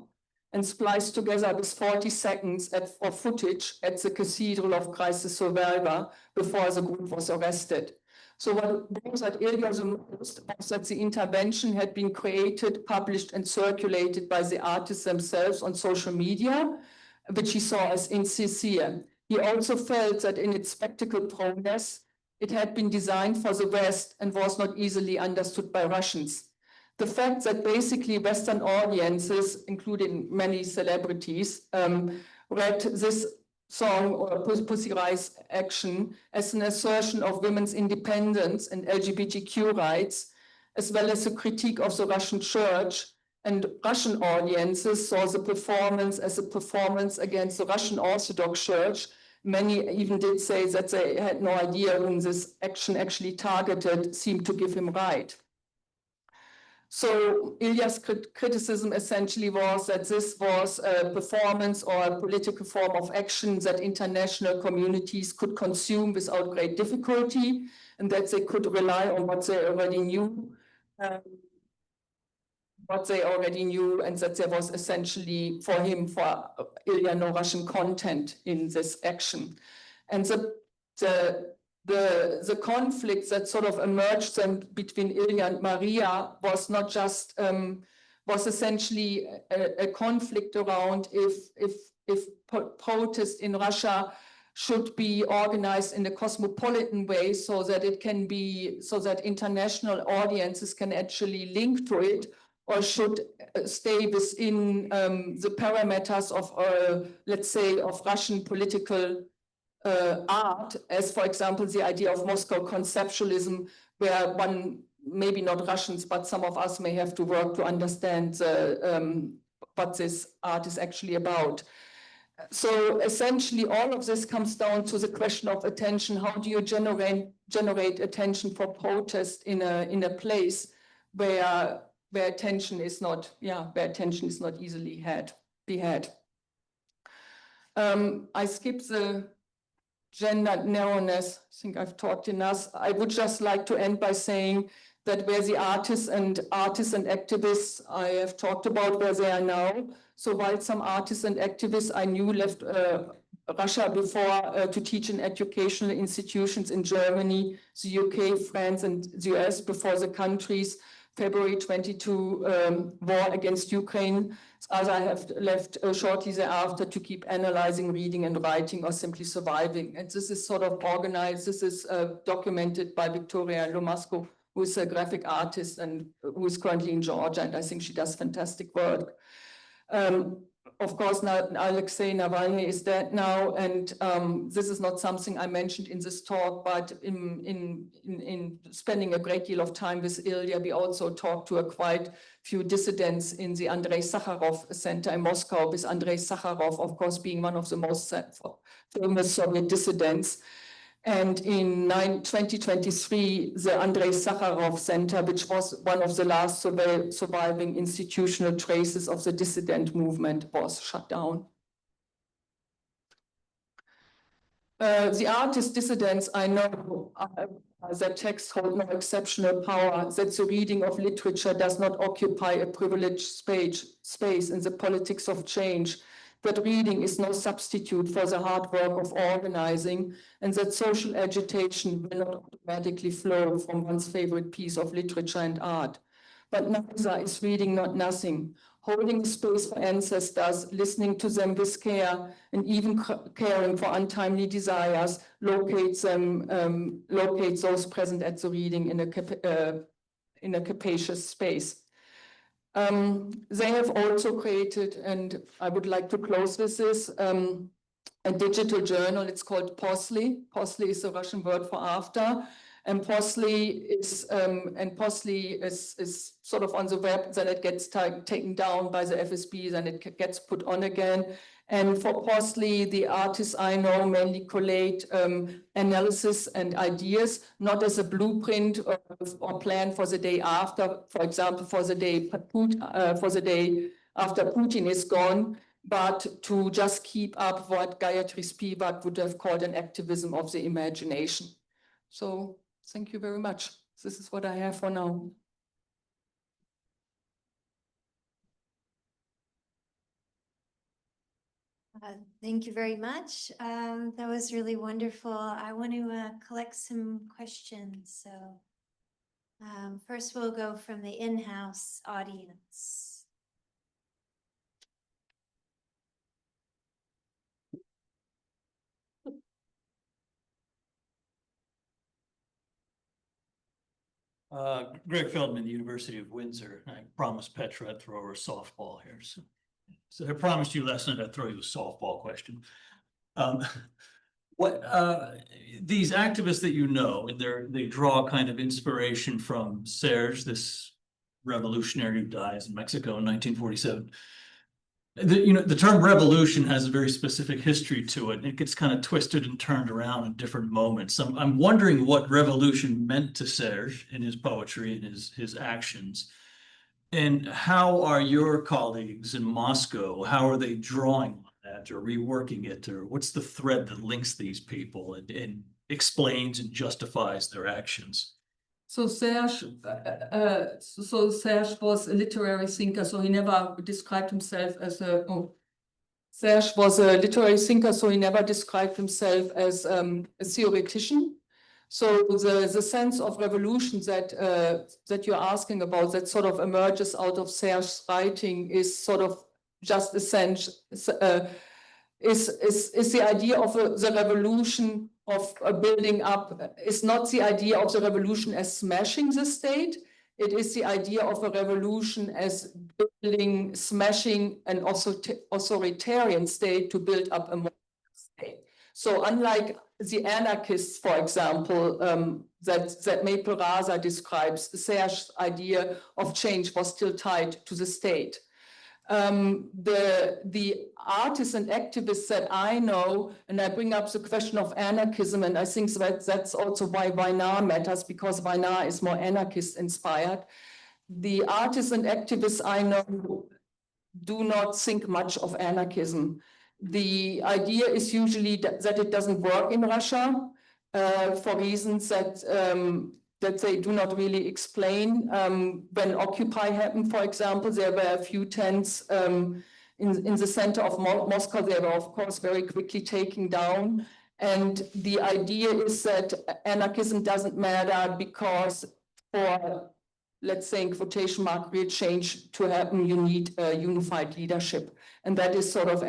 and spliced together with 40 seconds of footage at the Cathedral of Christ the Survivor before the group was arrested. So what bothered Ilya the most was that the intervention had been created, published, and circulated by the artists themselves on social media, which he saw as insincere. He also felt that in its spectacle proneness, it had been designed for the West and was not easily understood by Russians. The fact that basically Western audiences, including many celebrities, read this song or Pussy Riot action as an assertion of women's independence and LGBTQ rights, as well as a critique of the Russian church, and Russian audiences saw the performance as a performance against the Russian Orthodox Church. Many even did say that they had no idea whom this action actually targeted, seemed to give him right. So Ilya's criticism essentially was that this was a performance or a political form of action that international communities could consume without great difficulty, and that they could rely on what they already knew, and that there was essentially for Ilya, no Russian content in this action. And the conflict that sort of emerged then between Ilya and Maria was not just, was essentially a conflict around if protest in Russia should be organized in a cosmopolitan way so that it can be, so that international audiences can actually link to it, or should stay within the parameters of, let's say, of Russian political art, as for example, the idea of Moscow conceptualism, where one, maybe not Russians, but some of us may have to work to understand what this art is actually about. So essentially, all of this comes down to the question of attention. How do you generate attention for protest in a place where attention is not, easily be had. I skip the gender narrowness. I think I've talked enough. I would just like to end by saying that where the artists and activists I have talked about where they are now. So while some artists and activists I knew left Russia before to teach in educational institutions in Germany, the UK, France, and the US before the country's February 22 war against Ukraine, as I have left shortly thereafter to keep analyzing, reading, and writing, or simply surviving. And this is sort of organized, this is documented by Victoria Lomasco, who is a graphic artist and who is currently in Georgia, and I think she does fantastic work. Of course, now Alexei Navalny is dead now, and this is not something I mentioned in this talk, but in spending a great deal of time with Ilya, we also talked to quite few dissidents in the Andrei Sakharov Center in Moscow, with Andrei Sakharov, of course, being one of the most famous Soviet dissidents. And in 2023, the Andrei Sakharov Center, which was one of the last surviving institutional traces of the dissident movement, was shut down. The artist-dissidents, I know that texts hold no exceptional power, that the reading of literature does not occupy a privileged space in the politics of change, that reading is no substitute for the hard work of organizing, and that social agitation will not automatically flow from one's favorite piece of literature and art. But neither is reading not nothing. Holding space for ancestors, listening to them with care, and even caring for untimely desires, locates those present at the reading in a capacious space. They have also created, and I would like to close with this, a digital journal. It's called Posly. Posly is the Russian word for after. And Posly is sort of on the web, then it gets taken down by the FSB, then it gets put on again. And for Posly, the artists I know mainly collate analysis and ideas, not as a blueprint or plan for the day after, for example, for the day after Putin is gone, but to just keep up what Gayatri Spivak would have called an activism of the imagination. So thank you very much. This is what I have for now. Thank you very much. That was really wonderful. I want to collect some questions. So first we'll go from the in-house audience. Greg Feldman, University of Windsor. I promised Petra I'd throw her a softball here. So I promised you last night I'd throw you a softball question. These activists that you know, and they draw kind of inspiration from Serge, this revolutionary who dies in Mexico in 1947. The term revolution has a very specific history to it. It gets kind of twisted and turned around in different moments. I'm wondering what revolution meant to Serge in his poetry and his actions. And how are your colleagues in Moscow, how are they drawing on that or reworking it? Or what's the thread that links these people and explains and justifies their actions? So Serge was a literary thinker, so he never described himself as Serge was a literary thinker, so he never described himself as a theoretician. So the sense of revolution that you're asking about, that sort of emerges out of Serge's writing, is sort of just essential. Is the idea of the revolution of building up, is not the idea of the revolution as smashing the state. It is the idea of a revolution as building, smashing an authoritarian state to build up a modern state. So unlike the anarchists, for example, that Maple Raza describes, Serge's idea of change was still tied to the state. The artists and activists that I know, and I bring up the question of anarchism, and I think that's also why Weinar matters, because Weinar is more anarchist inspired. The artists and activists I know do not think much of anarchism. The idea is usually that it doesn't work in Russia for reasons that they do not really explain. When Occupy happened, for example, there were a few tents in the center of Moscow. They were, of course, very quickly taken down. And the idea is that anarchism doesn't matter because for, let's say, in quotation mark, real change to happen, you need unified leadership. And that is sort of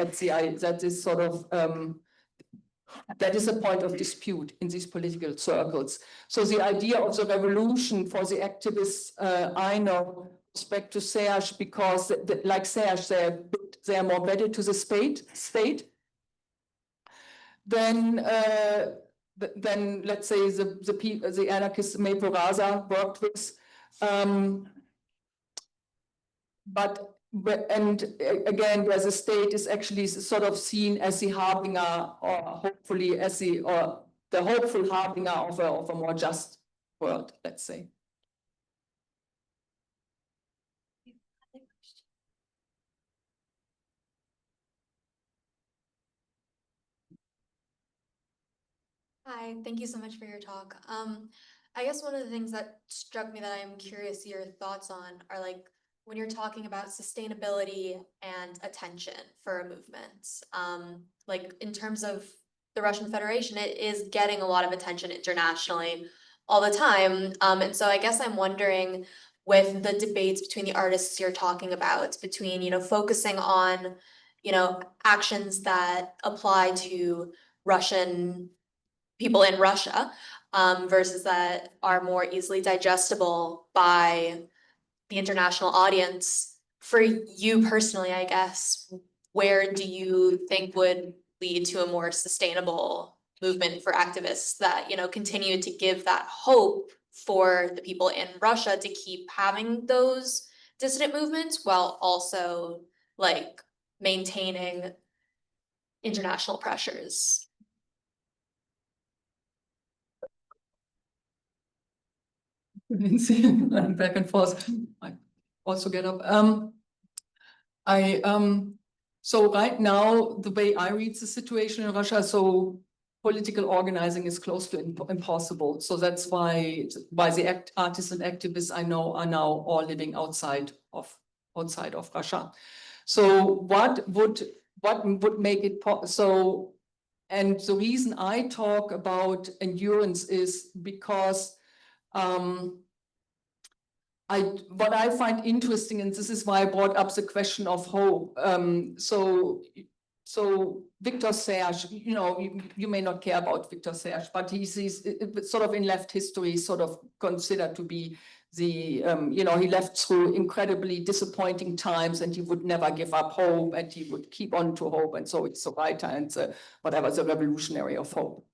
that is a point of dispute in these political circles. So the idea of the revolution for the activists I know goes back to Serge, because like Serge, they are more wedded to the state. Then let's say the anarchists Maple Raza worked with. And again, where the state is actually sort of seen as the harbinger, or hopefully as the hopeful harbinger of a more just world, let's say. Hi, thank you so much for your talk. I guess one of the things that struck me that I'm curious your thoughts on are like when you're talking about sustainability and attention for a movement, like in terms of the Russian Federation, it is getting a lot of attention internationally all the time. And so I guess I'm wondering, with the debates between the artists you're talking about, between, you know, focusing on, you know, actions that apply to Russian people in Russia, versus that are more easily digestible by the international audience. For you personally, I guess, where do you think would lead to a more sustainable movement for activists that, you know, continue to give that hope for the people in Russia to keep having those dissident movements while also like maintaining international pressures? Running back and forth. I also get up. So right now, the way I read the situation in Russia, so political organizing is close to impossible. So that's why the artists and activists I know are now all living outside of Russia. So what would make it so? And the reason I talk about endurance is because what I find interesting, and this is why I brought up the question of hope. So Victor Serge, you know, you may not care about Victor Serge, but he's sort of in left history, sort of considered to be the, you know, he left through incredibly disappointing times, and he would never give up hope, and he would keep on to hope. And so it's the writer and the revolutionary of hope.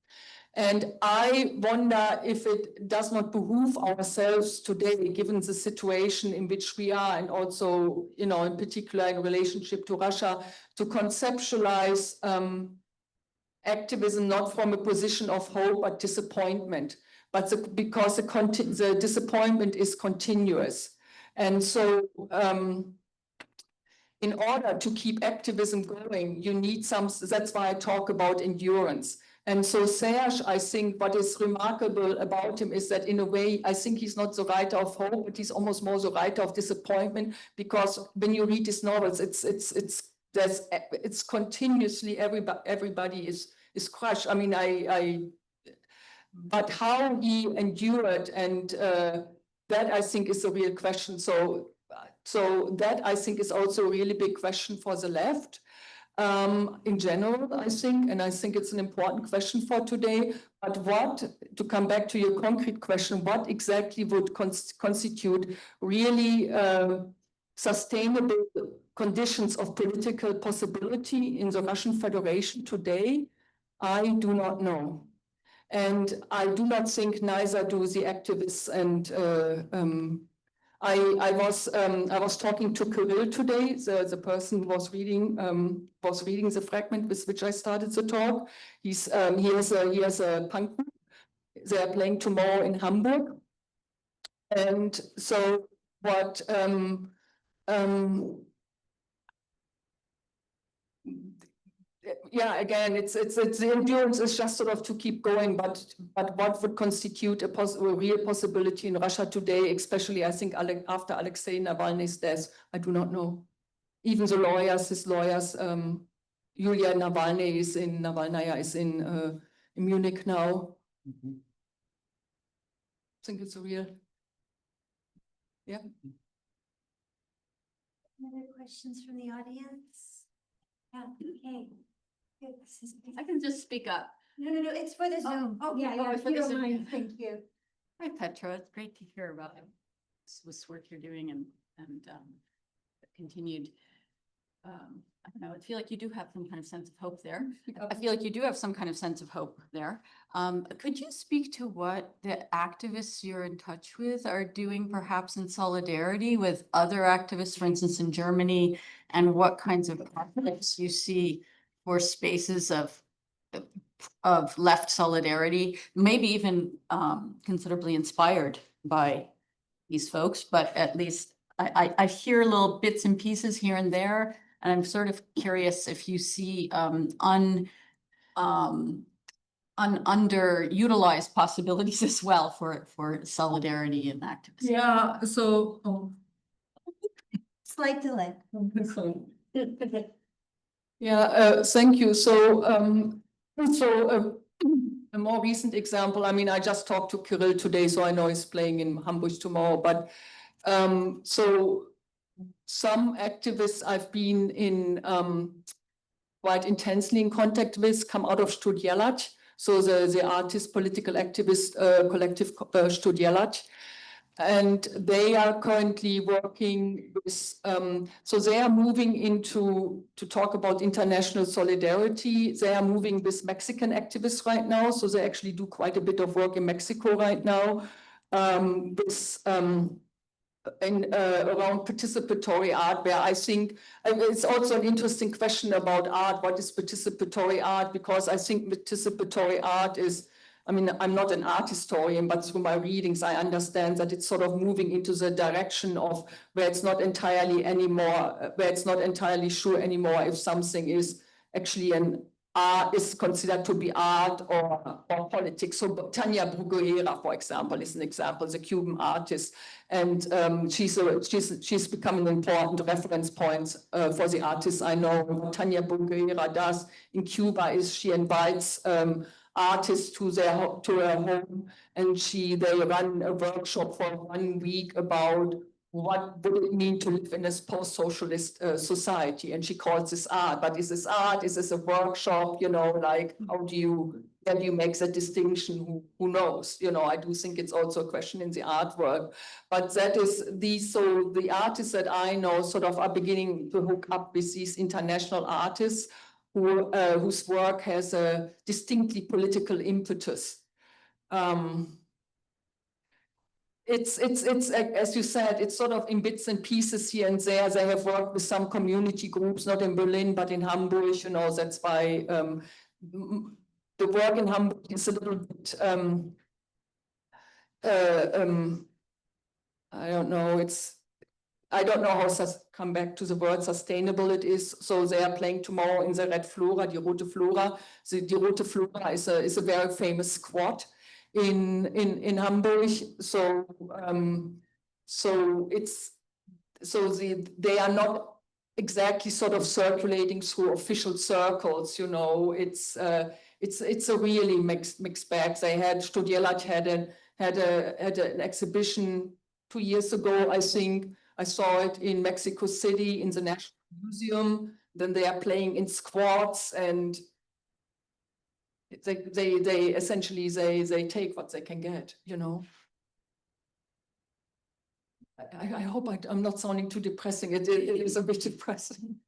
And I wonder if it does not behoove ourselves today, given the situation in which we are, and also, you know, in particular in relationship to Russia, to conceptualize activism not from a position of hope but disappointment, but because the disappointment is continuous. And so in order to keep activism going, you need that's why I talk about endurance. And so Serge, I think what is remarkable about him is that in a way, I think he's not the writer of hope, but he's almost more the writer of disappointment, because when you read his novels, it's continuously everybody is crushed. I mean, but how he endured, and that I think is a real question. So that I think is also a really big question for the left. In general, I think, and I think it's an important question for today, but to come back to your concrete question, what exactly would constitute really sustainable conditions of political possibility in the Russian Federation today? I do not know. And I do not think neither do the activists. And I was talking to Kirill today, the person who was reading the fragment with which I started the talk. He has a punk group. They are playing tomorrow in Hamburg. And so what yeah, again, it's the endurance is just sort of to keep going, but what would constitute a real possibility in Russia today, especially I think after Alexei Navalny's death, I do not know. Even the lawyers, his lawyers, Yulia Navalnaya is in Munich now. I think it's a real, yeah. Other questions from the audience? Yeah, okay. I can just speak up. No, it's for the Zoom. Oh, yeah, it's for if you the don't Zoom. mind, thank you. Hi, Petra. It's great to hear about this work you're doing and continued. I don't know. I feel like you do have some kind of sense of hope there. Could you speak to what the activists you're in touch with are doing, perhaps in solidarity with other activists, for instance, in Germany, and what kinds of conflicts you see for spaces of left solidarity, maybe even considerably inspired by these folks, but at least I hear little bits and pieces here and there, and I'm sort of curious if you see underutilized possibilities as well for solidarity and activism. Yeah, so Slight delay. Yeah, thank you. So, a more recent example, I mean, I just talked to Kirill today, so I know he's playing in Hamburg tomorrow, but so some activists I've been in quite intensely in contact with come out of Studielat, so the artist political activist collective Studielat. And they are currently working with, so they are moving into, to talk about international solidarity. They are moving with Mexican activists right now. So they actually do quite a bit of work in Mexico right now. Around participatory art, where I think it's also an interesting question about art. What is participatory art? Because I think participatory art is, I mean, I'm not an art historian, but through my readings, I understand that it's sort of moving into the direction of where it's not entirely anymore, where it's not entirely sure anymore if something is actually an art, is considered to be art or politics. So Tania Bruguera, for example, is an example, the Cuban artist, and she's become an important reference point for the artists I know. What Tania Bruguera does in Cuba is she invites artists to her home, and they run a workshop for 1 week about what would it mean to live in a post-socialist society, and she calls this art. But is this art? Is this a workshop? You know, like how do you make that distinction? Who knows? You know, I do think it's also a question in the artwork. But that is so the artists that I know sort of are beginning to hook up with these international artists whose work has a distinctly political impetus. It's as you said, it's sort of in bits and pieces here and there. They have worked with some community groups, not in Berlin, but in Hamburg. You know, that's why the work in Hamburg is a little bit. I don't know. I don't know how come back to the word sustainable it is. So they are playing tomorrow in the Red Flora, die Rote Flora. Die Rote Flora is a very famous squat in Hamburg. So they are not exactly sort of circulating through official circles. You know, it's a really mixed bag. They had Studielat had an exhibition 2 years ago, I think. I saw it in Mexico City in the National Museum. Then they are playing in squads, and they essentially they take what they can get, you know. I hope I'm not sounding too depressing. It is a bit depressing.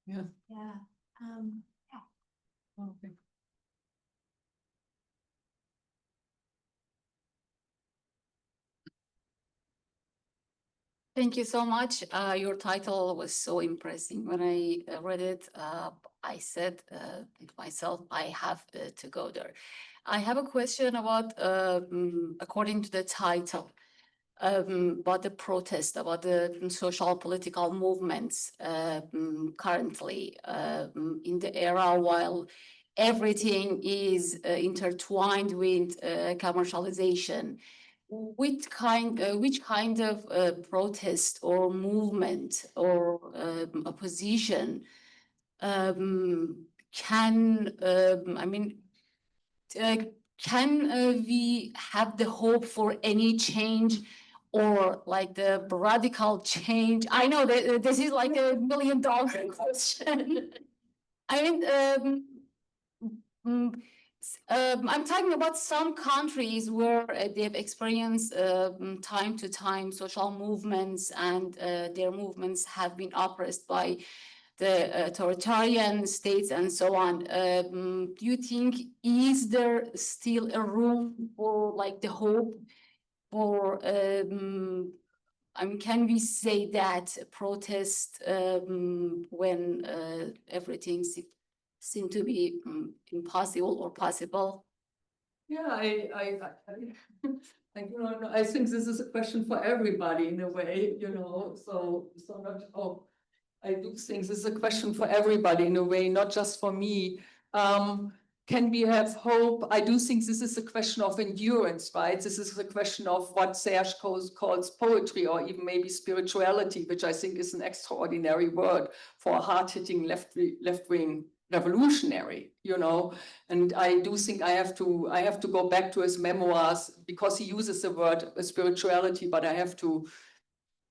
Yeah. Yeah. Okay. Thank you so much. Your title was so impressive. When I read it, I said to myself, I have to go there. I have a question about, according to the title, about the protest, about the social political movements currently in the era while everything is intertwined with commercialization. Which kind of protest or movement or opposition can we have the hope for any change or like the radical change? I know that this is like $1 million question. I'm talking about some countries where they've experienced time to time social movements, and their movements have been oppressed by the authoritarian states and so on. Do you think, is there still a room for like the hope for, can we say that protest when everything seem to be impossible or possible? Yeah, I think this is a question for everybody in a way, you know. So not, I do think this is a question for everybody in a way, not just for me. can we have hope? I do think this is a question of endurance, right? This is a question of what Serge calls poetry, or even maybe spirituality, which I think is an extraordinary word for a hard-hitting left-wing revolutionary, you know. And I do think I have to go back to his memoirs, because he uses the word spirituality, but I have to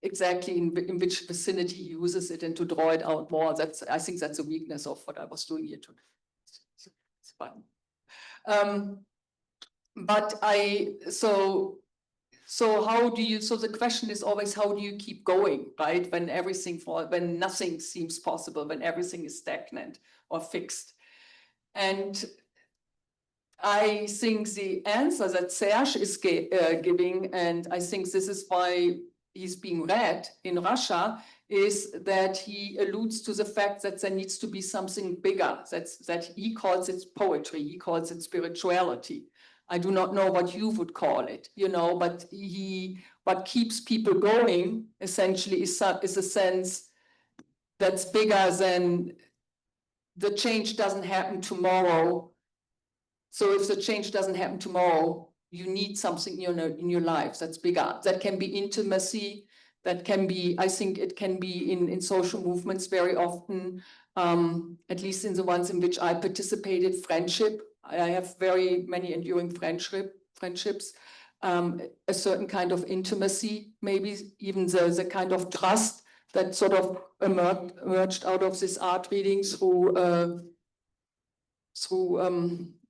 exactly in which vicinity he uses it and to draw it out more. I think that's a weakness of what I was doing here today. It's fun. But so how do you, so the question is always, how do you keep going, right? When nothing seems possible, when everything is stagnant or fixed. And I think the answer that Serge is giving, and I think this is why he's being read in Russia, is that he alludes to the fact that there needs to be something bigger, that he calls it poetry, he calls it spirituality. I do not know what you would call it, you know, but what keeps people going essentially is a sense that's bigger than the change doesn't happen tomorrow. So if the change doesn't happen tomorrow, you need something, you know, in your life that's bigger. That can be intimacy. That can be, I think it can be in social movements very often, at least in the ones in which I participated, friendship. I have very many enduring friendships, a certain kind of intimacy, maybe even the kind of trust that sort of emerged out of this art reading through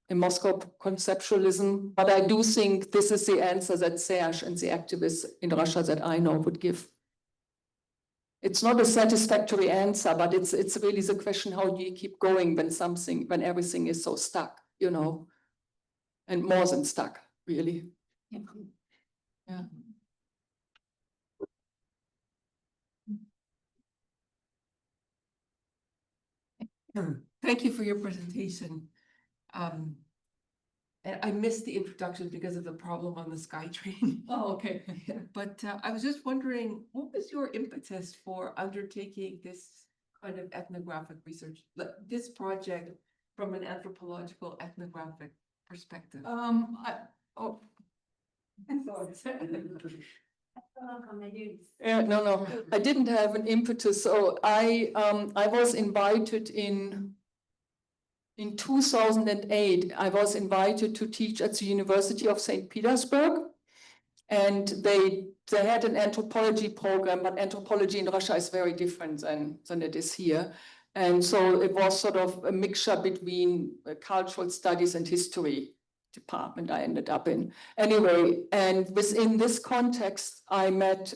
in Moscow conceptualism. But I do think this is the answer that Serge and the activists in Russia that I know would give. It's not a satisfactory answer, but it's really the question, how do you keep going when everything is so stuck, you know, and more than stuck, really. Yeah. Thank you for your presentation. And I missed the introduction because of the problem on the SkyTrain. Oh, okay. But I was just wondering, what was your impetus for undertaking this kind of ethnographic research, this project from an anthropological ethnographic perspective? No, I didn't have an impetus. So I was invited in 2008. I was invited to teach at the University of St. Petersburg, and they had an anthropology program, but anthropology in Russia is very different than it is here. And so it was sort of a mixture between cultural studies and history department I ended up in. Anyway, and within this context, I met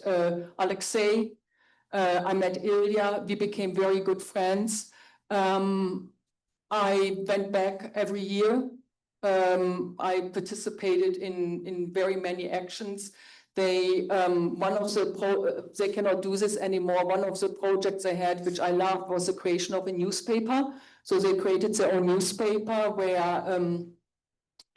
Alexei, I met Ilya, we became very good friends. I went back every year. I participated in very many actions. They cannot do this anymore. One of the projects they had, which I loved, was the creation of a newspaper. So they created their own newspaper where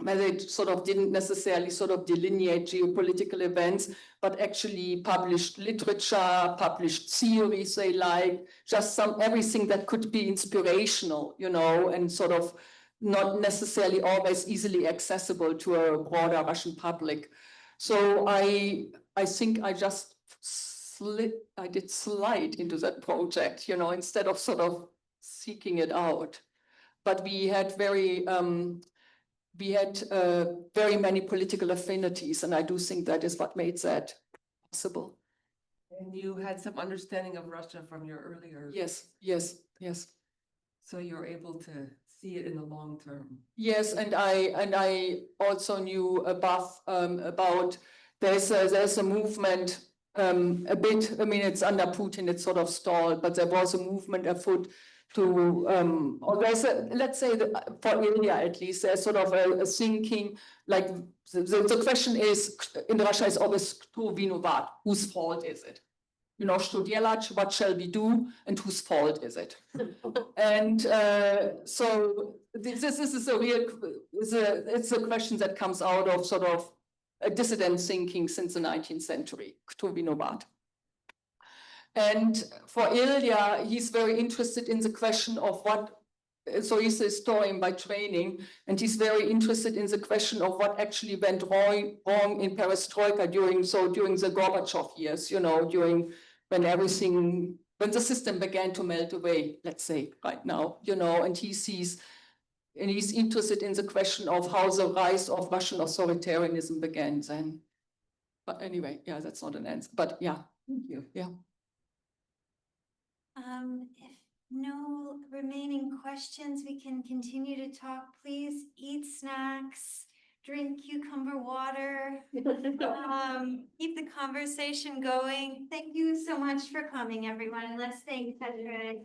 they sort of didn't necessarily sort of delineate geopolitical events, but actually published literature, published theories they like, just everything that could be inspirational, you know, and sort of not necessarily always easily accessible to a broader Russian public. So I think I just did slide into that project, you know, instead of sort of seeking it out. But we had very many political affinities, and I do think that is what made that possible. And you had some understanding of Russia from your earlier. Yes. So you're able to see it in the long term. Yes, and I also knew about there's a movement a bit. I mean, it's under Putin, it's sort of stalled, but there was a movement afoot to, or there's let's say that for India at least, there's sort of a thinking, like the question is, in Russia is always, kto vinovat, whose fault is it? You know, что делать, what shall we do, and whose fault is it? And so this is a real, it's a question that comes out of sort of a dissident thinking since the 19th century, kto vinovat. And for Ilya, he's very interested in the question of what so he's a historian by training, and he's very interested in the question of what actually went wrong in perestroika during the Gorbachev years, you know, during when when the system began to melt away, let's say, right now, you know, and he's interested in the question of how the rise of Russian authoritarianism began then. But anyway, yeah, that's not an answer, but yeah, thank you, yeah. If no remaining questions, we can continue to talk. Please eat snacks, drink cucumber water, keep the conversation going. Thank you so much for coming, everyone. Let's thank Petra.